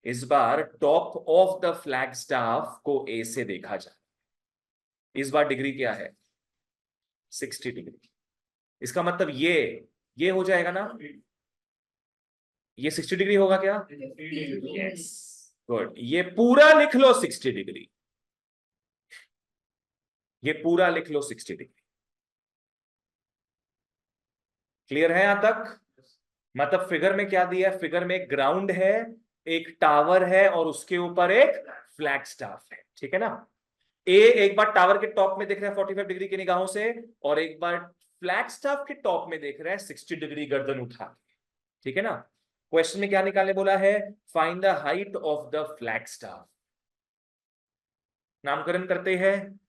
इस बार top of the flag staff को ए से देखा जा रहा है। इस बार डिग्री क्या है? 60 डिग्री। इसका मतलब ये हो जाएगा ना, ये 60 डिग्री होगा क्या? Yes, good. ये पूरा लिख लो 60 डिग्री, ये पूरा लिख लो 60 डिग्री। क्लियर है यहां तक? मतलब फिगर में क्या दिया है? फिगर में एक ग्राउंड है, एक टावर है और उसके ऊपर एक फ्लैग स्टाफ है, ठीक है ना। ए एक बार टावर के टॉप में देख रहा है 45 डिग्री की निगाहों से, और एक बार फ्लैग स्टाफ के टॉप में देख रहा है 60 डिग्री गर्दन उठा के, ठीक है ना। क्वेश्चन में क्या निकालने बोला है? Find the height of the flag staff. नामकरण करते हैं,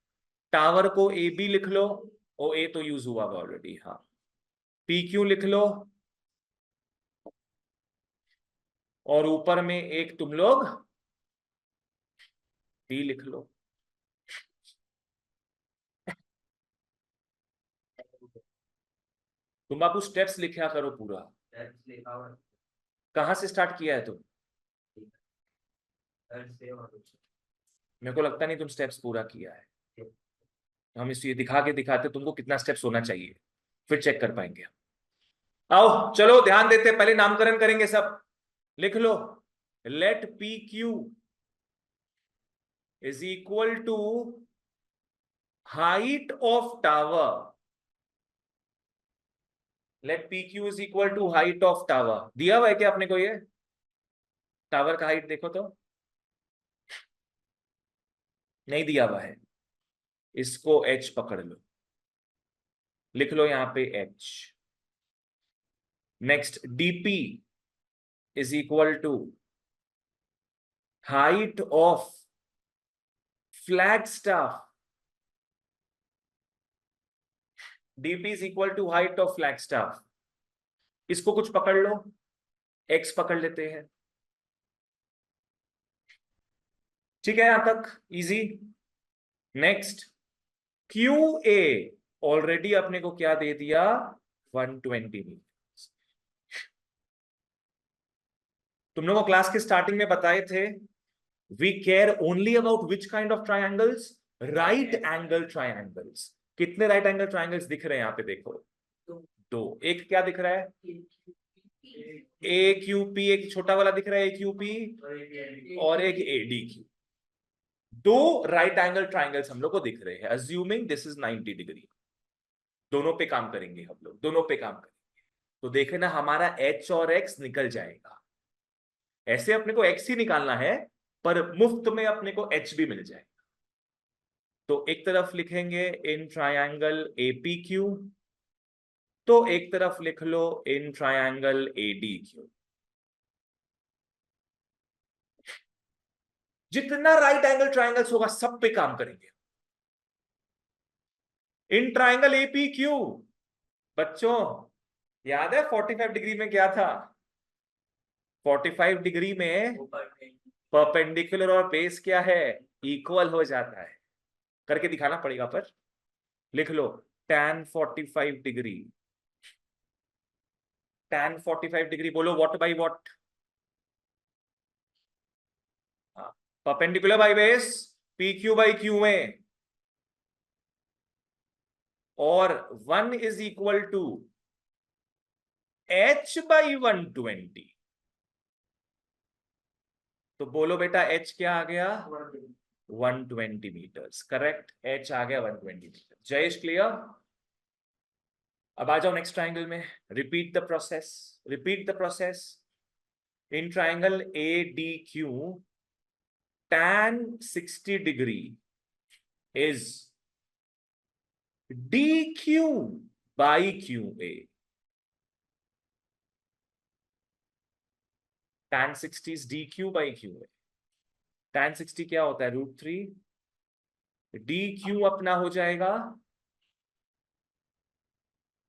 टावर को ए बी लिख लो, ओ ए तो यूज हुआ ऑलरेडी, हाँ। पी क्यू लिख लो, और ऊपर में एक तुम लोग डी लिख लो। तुम आपको स्टेप्स लिखा करो पूरा। कहां से स्टार्ट किया है तुम? मेरे को लगता नहीं तुम स्टेप्स पूरा किया है। हम इस ये दिखा के दिखाते तुमको कितना स्टेप्स होना चाहिए, फिर चेक कर पाएंगे हम। आओ चलो ध्यान देते, पहले नामकरण करेंगे सब। लिख लो, let P Q is equal to height of tower. Let P Q is equal to height of tower. दिया हुआ है क्या अपने को? ये टावर का हाइट देखो तो, नहीं दिया हुआ है। इसको h पकड़ लो, लिख लो यहां पे h। Next dp is equal to height of flag staff. dp is equal to height of flag staff. इसको कुछ पकड़ लो, x पकड़ लेते हैं, ठीक है यहां तक इजी। नेक्स्ट QA ऑलरेडी अपने को क्या दे दिया, 120 मीटर। तुम लोगों को क्लास के स्टार्टिंग में बताए थे, we care only about which kind of triangles, right angle triangles. कितने राइट एंगल ट्राइंगल्स दिख रहे हैं यहाँ पे देखो, दो। एक क्या दिख रहा है, ए क्यू पी, एक छोटा वाला दिख रहा है ए क्यू पी, और एक ए डी क्यू। दो राइट एंगल ट्राइंगल्स हम लोग को दिख रहे हैं, अज्यूमिंग दिस इज 90 डिग्री। दोनों पे काम करेंगे हम लोग, दोनों पे काम करेंगे। तो देखे ना, हमारा एच और एक्स निकल जाएगा। ऐसे अपने को एक्स ही निकालना है, पर मुफ्त में अपने को एच भी मिल जाएगा। तो एक तरफ लिखेंगे इन ट्रायंगल एपीक्यू, तो एक तरफ लिख लो इन ट्रायंगल एडीक्यू। जितना राइट एंगल ट्रायंगल्स होगा सब पे काम करेंगे। इन ट्रायंगल एपीक्यू, बच्चों याद है 45 डिग्री में क्या था, 45 डिग्री में परपेंडिकुलर और बेस क्या है, इक्वल हो जाता है। करके दिखाना पड़ेगा, पर लिख लो tan 45 डिग्री, tan 45 डिग्री बोलो what by what, perpendicular by base, P Q by Q में, और 1 is equal to h by 120। तो बोलो बेटा h क्या आ गया, 120 मीटर्स। करेक्ट, h आ गया 120 मीटर। जयेश क्लियर। अब आ जाओ नेक्स्ट ट्राइंगल में, repeat the process, repeat the process. In triangle A D Q, tan 60 degree is dq by qa। tan 60 is dq by qa। tan 60 क्या होता है, √3। dq अपना हो जाएगा,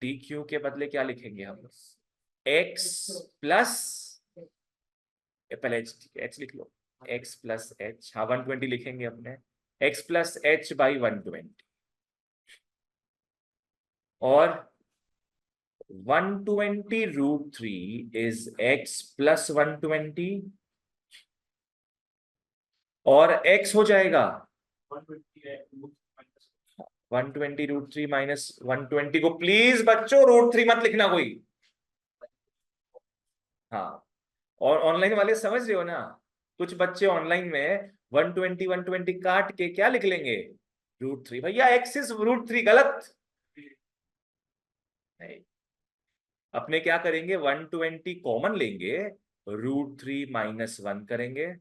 dq के बदले क्या लिखेंगे हम, x प्लस, पहले h लिख लो, x प्लस h, हाँ 120 लिखेंगे अपने, x प्लस h बाई 120, और 120 √3 is x plus 120, और x हो जाएगा 120 √3 माइनस 120 को प्लीज बच्चों √3 मत लिखना कोई। हाँ, और ऑनलाइन वाले समझ रहे हो ना, कुछ बच्चे ऑनलाइन में 120 काट के क्या लिख लेंगे, √3। भैया x इज √3, गलत नहीं। अपने क्या करेंगे, 120 कॉमन लेंगे, √3 माइनस 1 करेंगे,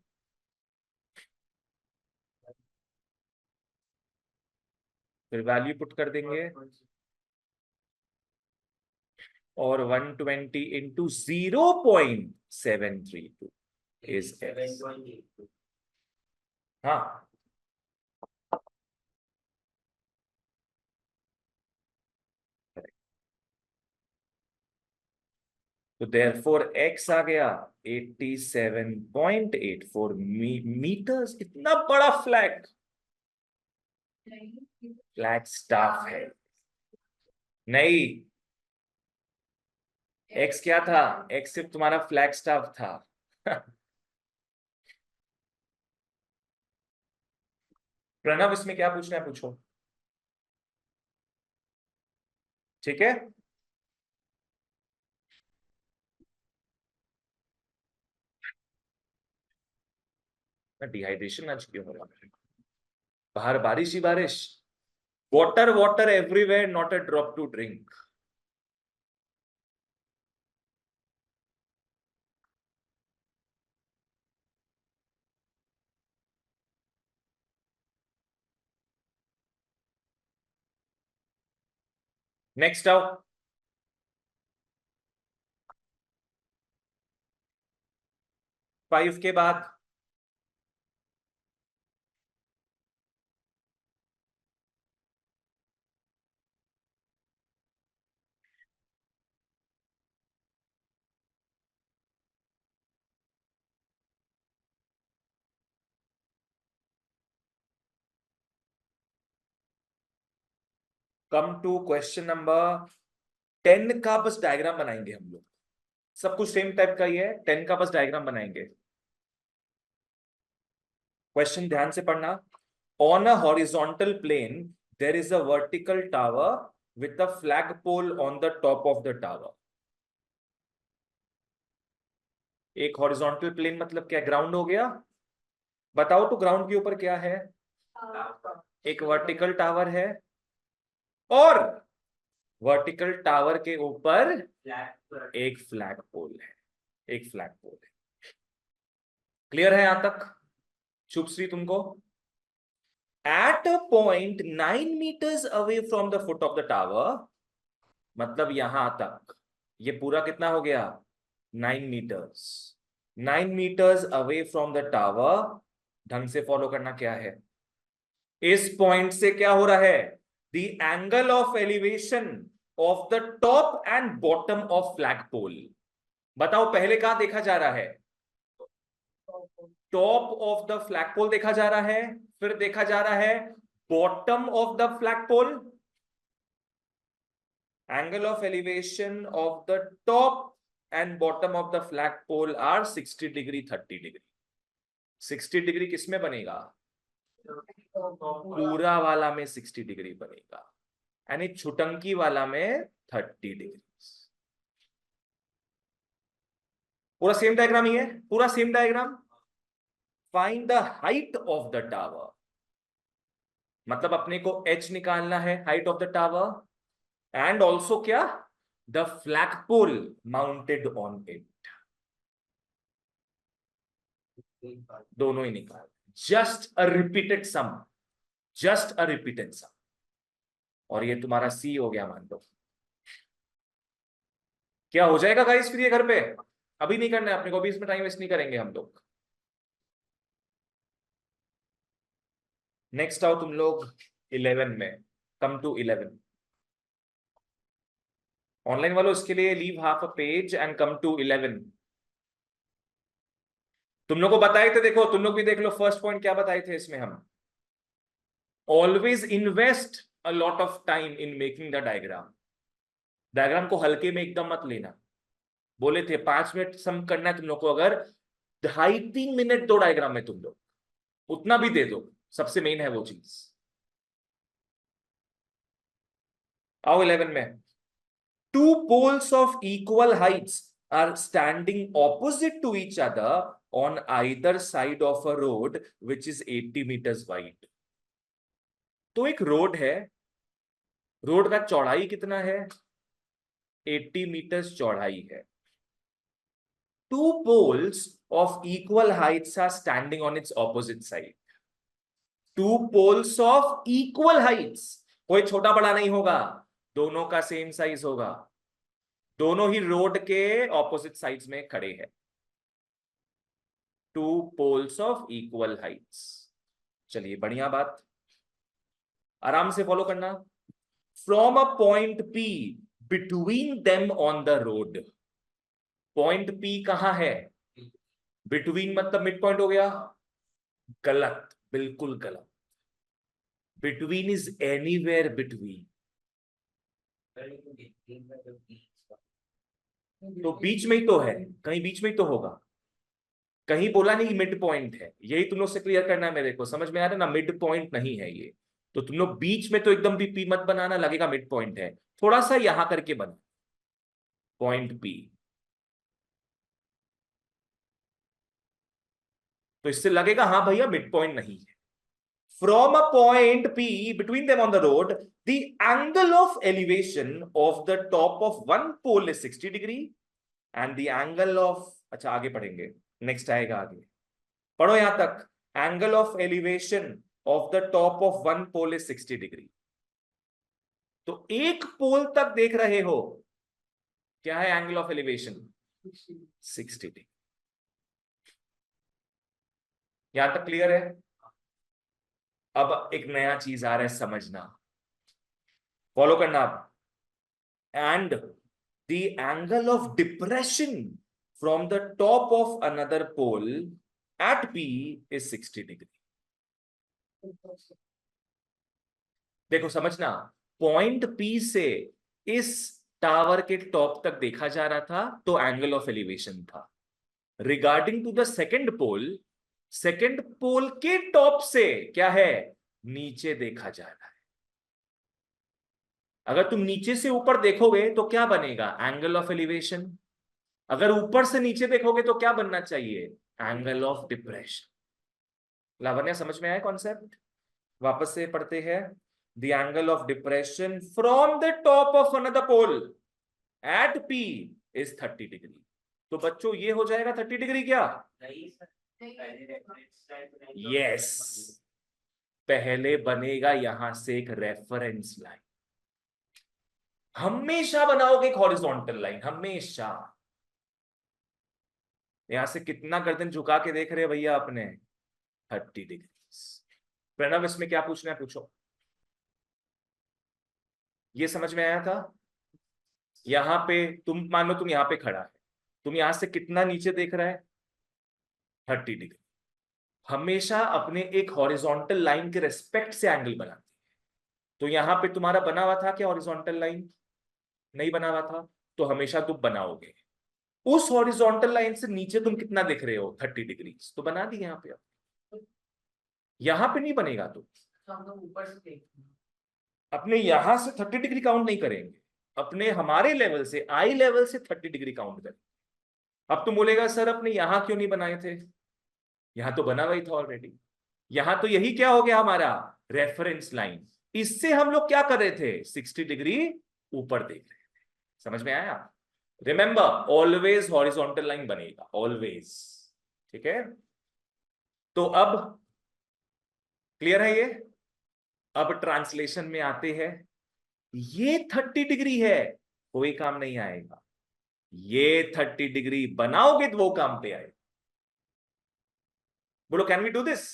फिर वैल्यू पुट कर देंगे, और 120 इंटू 0.732 इज x। हाँ, तो देयरफॉर x आ गया 87.84 मीटर्स। कितना बड़ा फ्लैग, फ्लैग स्टाफ है। नहीं, x क्या था, x सिर्फ तुम्हारा फ्लैग स्टाफ था। प्रणव इसमें क्या पूछना है पूछो, ठीक है। डिहाइड्रेशन आज क्यों हो रहा है, बाहर बारिश ही बारिश, water water everywhere, not a drop to drink. Next आओ, 5 के बाद कम टू क्वेश्चन नंबर 10 का बस डायग्राम बनाएंगे हम लोग, सब कुछ सेम टाइप का ही है, 10 का बस डायग्राम बनाएंगे। क्वेश्चन ध्यान से पढ़ना। On a horizontal plane there is a vertical tower with a flag pole on the top of the tower. एक हॉरिजॉन्टल प्लेन मतलब क्या, ग्राउंड हो गया। बताओ तो ग्राउंड के ऊपर क्या है, एक वर्टिकल टावर है, और वर्टिकल टावर के ऊपर एक फ्लैग पोल है, एक फ्लैग पोल है। क्लियर है यहां तक शुभश्री तुमको? At a point 9 meters away from the foot of the tower, मतलब यहां तक ये पूरा कितना हो गया, 9 meters। 9 meters away from the tower, ढंग से फॉलो करना क्या है, इस पॉइंट से क्या हो रहा है, the angle of elevation of the top and bottom of flag pole. बताओ पहले कहां देखा जा रहा है, top of the flag pole देखा जा रहा है, फिर देखा जा रहा है bottom of the flag pole. Angle of elevation of the top and bottom of the flag pole are 60 degree 30 degree. 60 degree किसमें बनेगा, पूरा वाला में 60 डिग्री बनेगा, यानी छुटंकी वाला में 30 डिग्री। पूरा सेम डायग्राम ही है, पूरा same diagram. Find the height of the tower, मतलब अपने को h निकालना है, height of the tower, and also क्या, the flag pole mounted on it. दोनों ही निकाल, just a repeated sum, just a repeated sum. और ये तुम्हारा C हो गया मान लो। क्या हो जाएगा गाइस फिर ये घर पे, अभी नहीं करना है अपने को, अभी इसमें टाइम वेस्ट नहीं करेंगे हम लोग। नेक्स्ट आओ तुम लोग 11 में, कम टू 11। ऑनलाइन वालों इसके लिए leave half a page and come to 11। तुम लोग को बताए थे, देखो तुम लोग भी देख लो, फर्स्ट पॉइंट क्या बताए थे इसमें हम, always invest a lot of time in making the diagram. Diagram को हल्के में एकदम मत लेना। बोले थे 5 मिनट सम करना है तुम लोग को, अगर 2.5-3 मिनट दो डायग्राम में तुम लोग, उतना भी दे दो, सबसे मेन है वो चीज। आओ 11 में, two poles of equal heights are standing opposite to each other on either side of a road which is 80 meters wide। तो एक रोड है, रोड का चौड़ाई कितना है, 80 मीटर्स चौड़ाई है। Two poles of equal heights are standing on its opposite side। Two poles of equal heights, कोई छोटा बड़ा नहीं होगा, दोनों का सेम साइज होगा, दोनों ही रोड के ऑपोजिट साइड्स में खड़े हैं। Two poles of equal heights. चलिए बढ़िया बात, आराम से फॉलो करना। From a point P between them on the road. Point P कहां है, बिटवीन मतलब मिड पॉइंट हो गया, गलत, बिल्कुल गलत। बिटवीन इज एनीवेयर बिटवीन, तो बीच में ही तो है, कहीं बीच में ही तो होगा, कहीं बोला नहीं मिड पॉइंट है। यही तुम लोग से क्लियर करना है मेरे को, समझ में आ रहा है ना, मिड पॉइंट नहीं है ये। तो तुम लोग बीच में तो एकदम भी P मत बनाना, लगेगा मिड पॉइंट है, थोड़ा सा यहां करके बना पॉइंट P, तो इससे लगेगा हाँ भैया मिड पॉइंट नहीं है। From a point P between them on the road, the angle of elevation of the top of one pole इज 60 degree and the angle of, अच्छा आगे पढ़ेंगे, नेक्स्ट आएगा आगे, पढ़ो यहां तक। Angle of elevation of the top of one pole इज 60 डिग्री। तो एक पोल तक देख रहे हो, क्या है एंगल ऑफ एलिवेशन, 60 डिग्री। यहां तक क्लियर है? अब एक नया चीज आ रहा है, समझना, फॉलो करना आप। And the angle of depression from the top of another pole at P is 60 degree. देखो समझना, पॉइंट पी से इस टावर के टॉप तक देखा जा रहा था तो एंगल ऑफ एलिवेशन था। रिगार्डिंग टू द सेकंड पोल के टॉप से क्या है, नीचे देखा जा रहा है। अगर तुम नीचे से ऊपर देखोगे तो क्या बनेगा, एंगल ऑफ एलिवेशन। अगर ऊपर से नीचे देखोगे तो क्या बनना चाहिए, एंगल ऑफ डिप्रेशन। लावण्या समझ में आया कॉन्सेप्ट? वापस से पढ़ते हैं। The angle of depression from the top of another pole at P is 30 degree. तो बच्चों ये हो जाएगा 30 डिग्री क्या? नहीं सर, पहले रेफरेंस लाइन यस, पहले बनेगा यहां से एक रेफरेंस लाइन। हमेशा बनाओगे एक हॉरिजॉन्टल लाइन, हमेशा। यहां से कितना गर्दन झुका के देख रहे हैं भैया अपने, 30 डिग्री। प्रणव इसमें क्या पूछना है पूछो। ये समझ में आया था? यहां पे तुम मान लो तुम यहां पे खड़ा है, तुम यहां से कितना नीचे देख रहा है, 30 डिग्री। हमेशा अपने एक हॉरिजॉन्टल लाइन के रेस्पेक्ट से एंगल बनाते हैं। तो यहां पे तुम्हारा बना हुआ था क्या हॉरिजॉन्टल लाइन? नहीं बना हुआ था, तो हमेशा तुम बनाओगे उस हॉरिजॉन्टल लाइन से नीचे तुम कितना देख रहे हो, 30 डिग्री। तो बना दी यहां पे। यहां पे नहीं बनेगा तो हम लोग ऊपर से देखते हैं। अपने यहां से 30 डिग्री काउंट नहीं करेंगे, अपने हमारे लेवल से, आई लेवल से 30 डिग्री काउंट करेंगे। अब तुम बोलेगा सर अपने यहां क्यों नहीं बनाए थे, यहां तो बना हुआ ही था ऑलरेडी। यहां तो यही क्या हो गया हमारा, रेफरेंस लाइन। इससे हम लोग क्या कर रहे थे, 60 डिग्री ऊपर देख रहे थे। समझ में आया? रिमेंबर, ऑलवेज हॉरिजॉन्टल लाइन बनेगा, ऑलवेज। ठीक है, तो अब क्लियर है ये? अब ट्रांसलेशन में आते हैं। ये 30 डिग्री है, कोई काम नहीं आएगा। ये 30 डिग्री बनाओगे तो वो काम पे आएगा। बोलो, can we do this?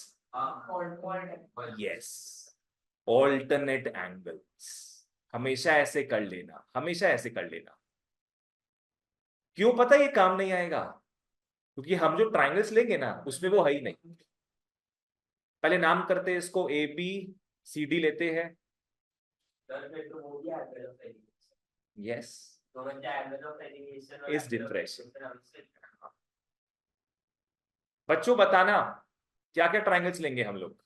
Yes, alternate angles. हमेशा ऐसे कर लेना, हमेशा ऐसे कर लेना। क्यों पता ये काम नहीं आएगा? क्योंकि हम जो ट्राइंगल्स लेंगे ना उसमें वो है ही नहीं। पहले नाम करते हैं इसको, ए बी सी डी लेते हैं। सर फिर तो वो भी एंगल ऑफ एलिवेशन। यस, तो बच्चा एंगल ऑफ एलिवेशन और इस angle of डिप्रेशन। depression हमसे बच्चों बताना क्या क्या ट्राइंगल्स लेंगे हम लोग,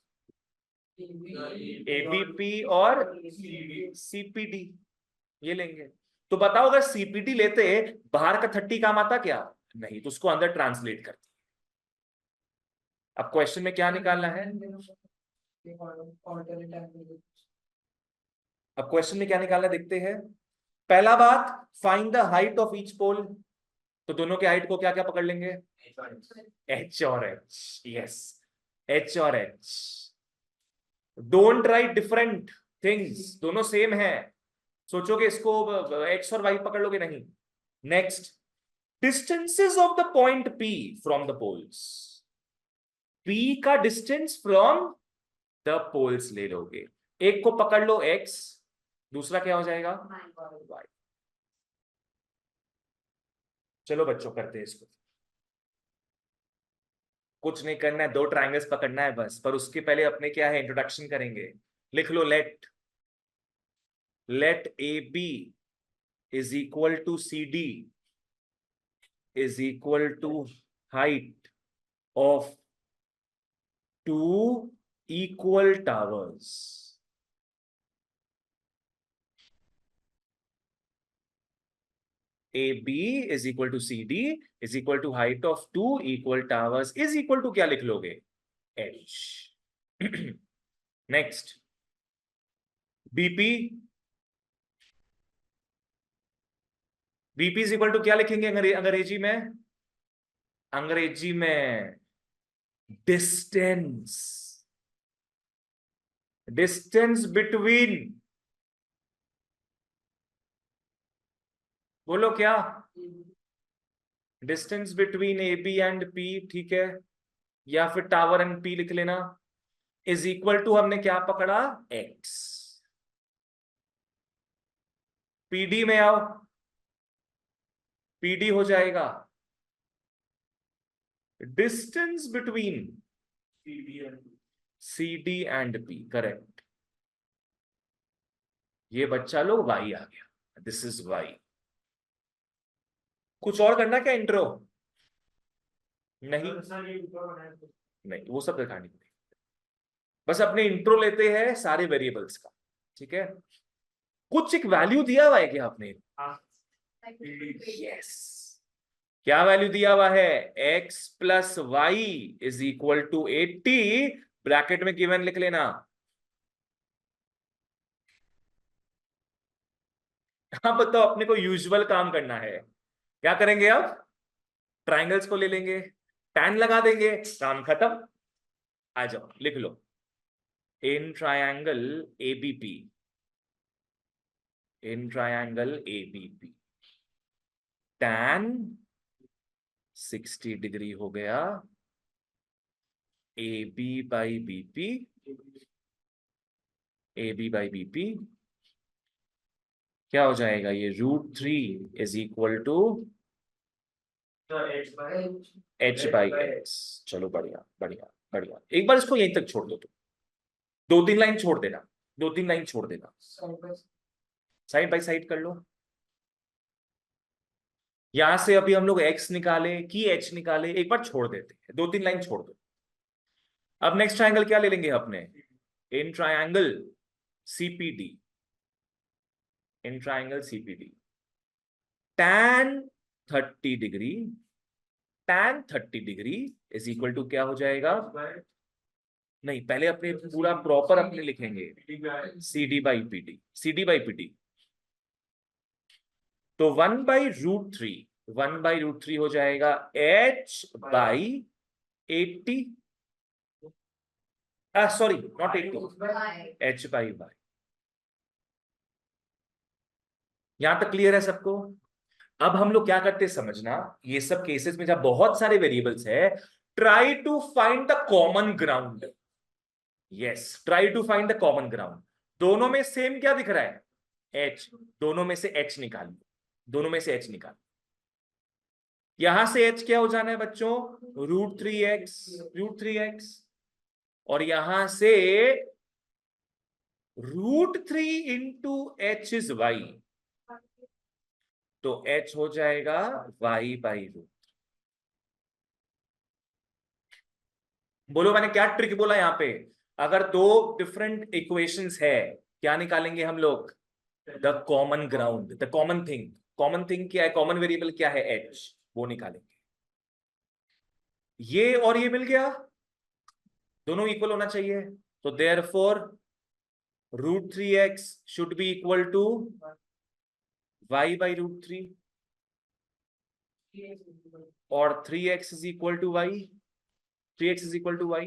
एबीपी और सीपीडी, ये लेंगे। तो बताओ अगर सीपीडी लेते बाहर का 30 काम आता क्या? नहीं, तो उसको अंदर ट्रांसलेट करते। अब क्वेश्चन में क्या निकालना है, अब क्वेश्चन में क्या निकालना देखते हैं। पहला बात, find the height of each pole. तो दोनों के हाइट को क्या क्या पकड़ लेंगे, एच और एच। यस, एच और H. Don't write different things, दोनों सेम है। सोचोगे इसको एक्स और वाई पकड़ लोगे, नहीं। Next, distances of the point P from the poles. P का डिस्टेंस फ्रॉम द पोल्स ले लोगे। एक को पकड़ लो एक्स, दूसरा क्या हो जाएगा, वाई। चलो बच्चों करते हैं इसको। कुछ नहीं करना है, दो ट्राइंगल्स पकड़ना है बस, पर उसके पहले अपने क्या है, इंट्रोडक्शन करेंगे। लिख लो, let A B is equal to C D is equal to height of two equal towers. AB is equal to CD is equal to height of two equal towers is equal to क्या लिख लोगे, H. Next, BP is equal to क्या लिखेंगे अंग्रेजी में, अंग्रेजी में डिस्टेंस बिटवीन, बोलो क्या, distance between A B and P, ठीक है, या फिर टावर एंड पी लिख लेना, इज इक्वल टू हमने क्या पकड़ा, एक्स। पीडी में आओ, पीडी हो जाएगा distance between C D and P, correct. ये बच्चा लोग y आ गया, दिस इज y। कुछ और करना क्या इंट्रो? नहीं नहीं, वो सब दिखानी पड़ेगी। बस अपने इंट्रो लेते हैं सारे वेरिएबल्स का, ठीक है। कुछ एक वैल्यू दिया हुआ है क्या आपने? यस, क्या वैल्यू दिया हुआ है? x plus Y is equal to 80, bracket में गिवन लिख लेना। अब तो अपने को यूजुअल काम करना है। क्या करेंगे अब? ट्राइंगल्स को ले लेंगे, टैन लगा देंगे, काम खत्म। आ जाओ लिख लो, in triangle ABP, in triangle ABP tan 60 degree हो गया A B by BP, A B by BP क्या हो जाएगा? ये √3 is equal to h by x। चलो बढ़िया बढ़िया बढ़िया। एक बार इसको यहीं तक छोड़ दो, तो 2-3 लाइन छोड़ देना, 2-3 लाइन छोड़ देना, साइड बाई साइड कर लो। यहां से अभी हम लोग x निकाले कि h निकाले, एक बार छोड़ देते हैं, 2-3 लाइन छोड़ दो। अब नेक्स्ट ट्रायंगल क्या ले लेंगे अपने? In triangle CPD, in triangle CPD tan 30 degree, tan 30 degree is equal to क्या हो जाएगा? नहीं, पहले अपने पूरा प्रॉपर अपने लिखेंगे, CD by PD, CD by PD। तो 1/√3, 1/√3 हो जाएगा h by 80, sorry not 80, h by y। यहां तक क्लियर है सबको? अब हम लोग क्या करते हैं समझना, ये सब केसेस में जब बहुत सारे वेरिएबल्स है, try to find the common ground. Yes, try to find the common ground. दोनों में सेम क्या दिख रहा है? h। दोनों में से h निकाल लो, दोनों में से h निकाल। यहां से h क्या हो जाना है बच्चों? √3x, √3x। और यहां से √3 इंटू h इज y, तो h हो जाएगा y बाई √3। बोलो मैंने क्या ट्रिक बोला यहां पे? अगर दो डिफरेंट इक्वेशंस है, क्या निकालेंगे हम लोग? The common ground, the common thing. Common thing क्या है? कॉमन वेरिएबल क्या है? h, वो निकालेंगे। ये और ये मिल गया, दोनों इक्वल होना चाहिए, तो therefore √3x should be equal to y by √3, और 3x is equal to y, 3x is equal to y,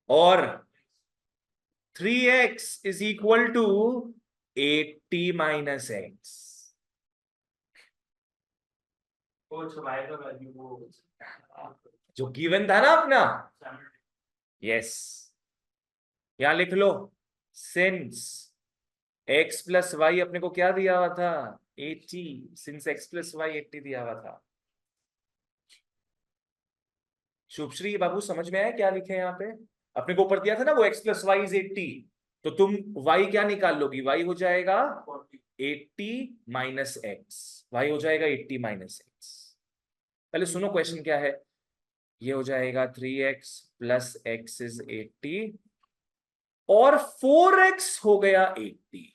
और 3x is equal to 80 minus x। जो गिवन था ना अपना, यस, यहां लिख लो, सिंस x प्लस वाई अपने को क्या दिया हुआ था? 80, सिंस x प्लस वाई 80 दिया हुआ था। शुभश्री बाबू समझ में आया क्या लिखे यहाँ पे? अपने को ऊपर दिया था ना वो x प्लस वाई इज 80, तो तुम y क्या निकाल लोगी? y हो जाएगा 80 माइनस x, y हो जाएगा 80 माइनस x। पहले सुनो क्वेश्चन क्या है। ये हो जाएगा 3x प्लस x इज 80, और 4x हो गया 80,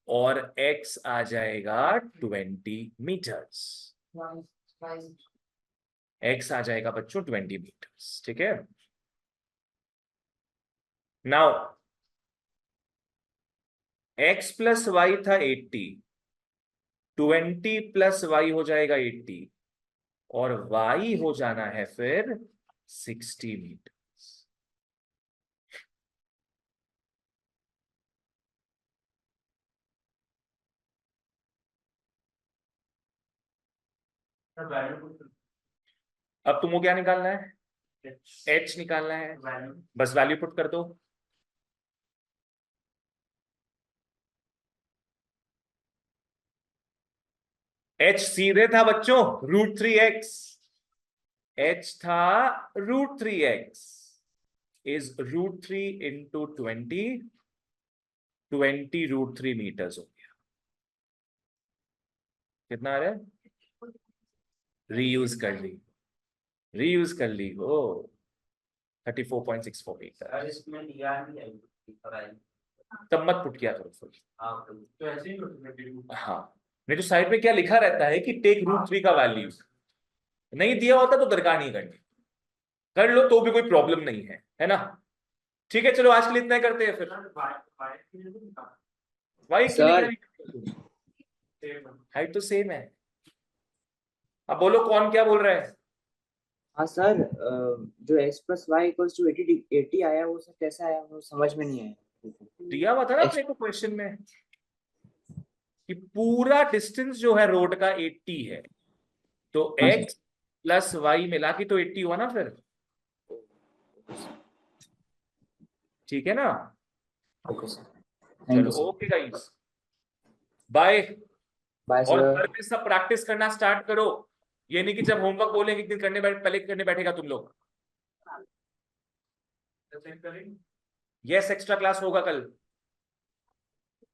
और x आ जाएगा 20 मीटर्स। x आ जाएगा बच्चों 20 मीटर्स, ठीक है। नाउ x प्लस वाई था 80, 20 प्लस वाई हो जाएगा 80, और y हो जाना है फिर 60 मीटर। अब तुमको क्या निकालना है? h निकालना है, बस वैल्यू पुट कर दो। h सीधे था बच्चों √3x, h था √3x इज √3 इंटू 20, 20√3 मीटर्स हो गया। कितना आ रहा है? रीयूज कर ली ओ 34.64 मीटर। सर इसमें दिया नहीं है पढ़ाई। तब मत पुट किया करो फिर। तो ऐसे ही होता है। हाँ, नहीं तो साइड में क्या लिखा रहता है कि टेक √3 का वैल्यू, नहीं दिया होता तो दरकार नहीं करनी, कर लो तो भी कोई प्रॉब्लम नहीं है ना। ठीक है, चलो आज के लिए इतना ही करते हैं फिर। वाई के लिए क्या हाइट तो सेम है। अब बोलो कौन क्या बोल रहा है? हाँ सर, जो x plus Y equals to 80 आया वो सर कैसे आया, वो समझ में नहीं आया। दिया हुआ था ना अपने को क्वेश्चन में कि पूरा डिस्टेंस जो है रोड का 80 है, तो x प्लस वाई मिला के तो 80 हुआ ना फिर। ठीक है ना? ओके सर, थैंक चलो you sir. Okay guys, bye. Bye और सर। घर में सब प्रैक्टिस करना स्टार्ट करो, ये नहीं कि जब होमवर्क बोलेंगे एक दिन पहले करने बैठेगा तुम लोग। यस, एक्स्ट्रा क्लास होगा कल।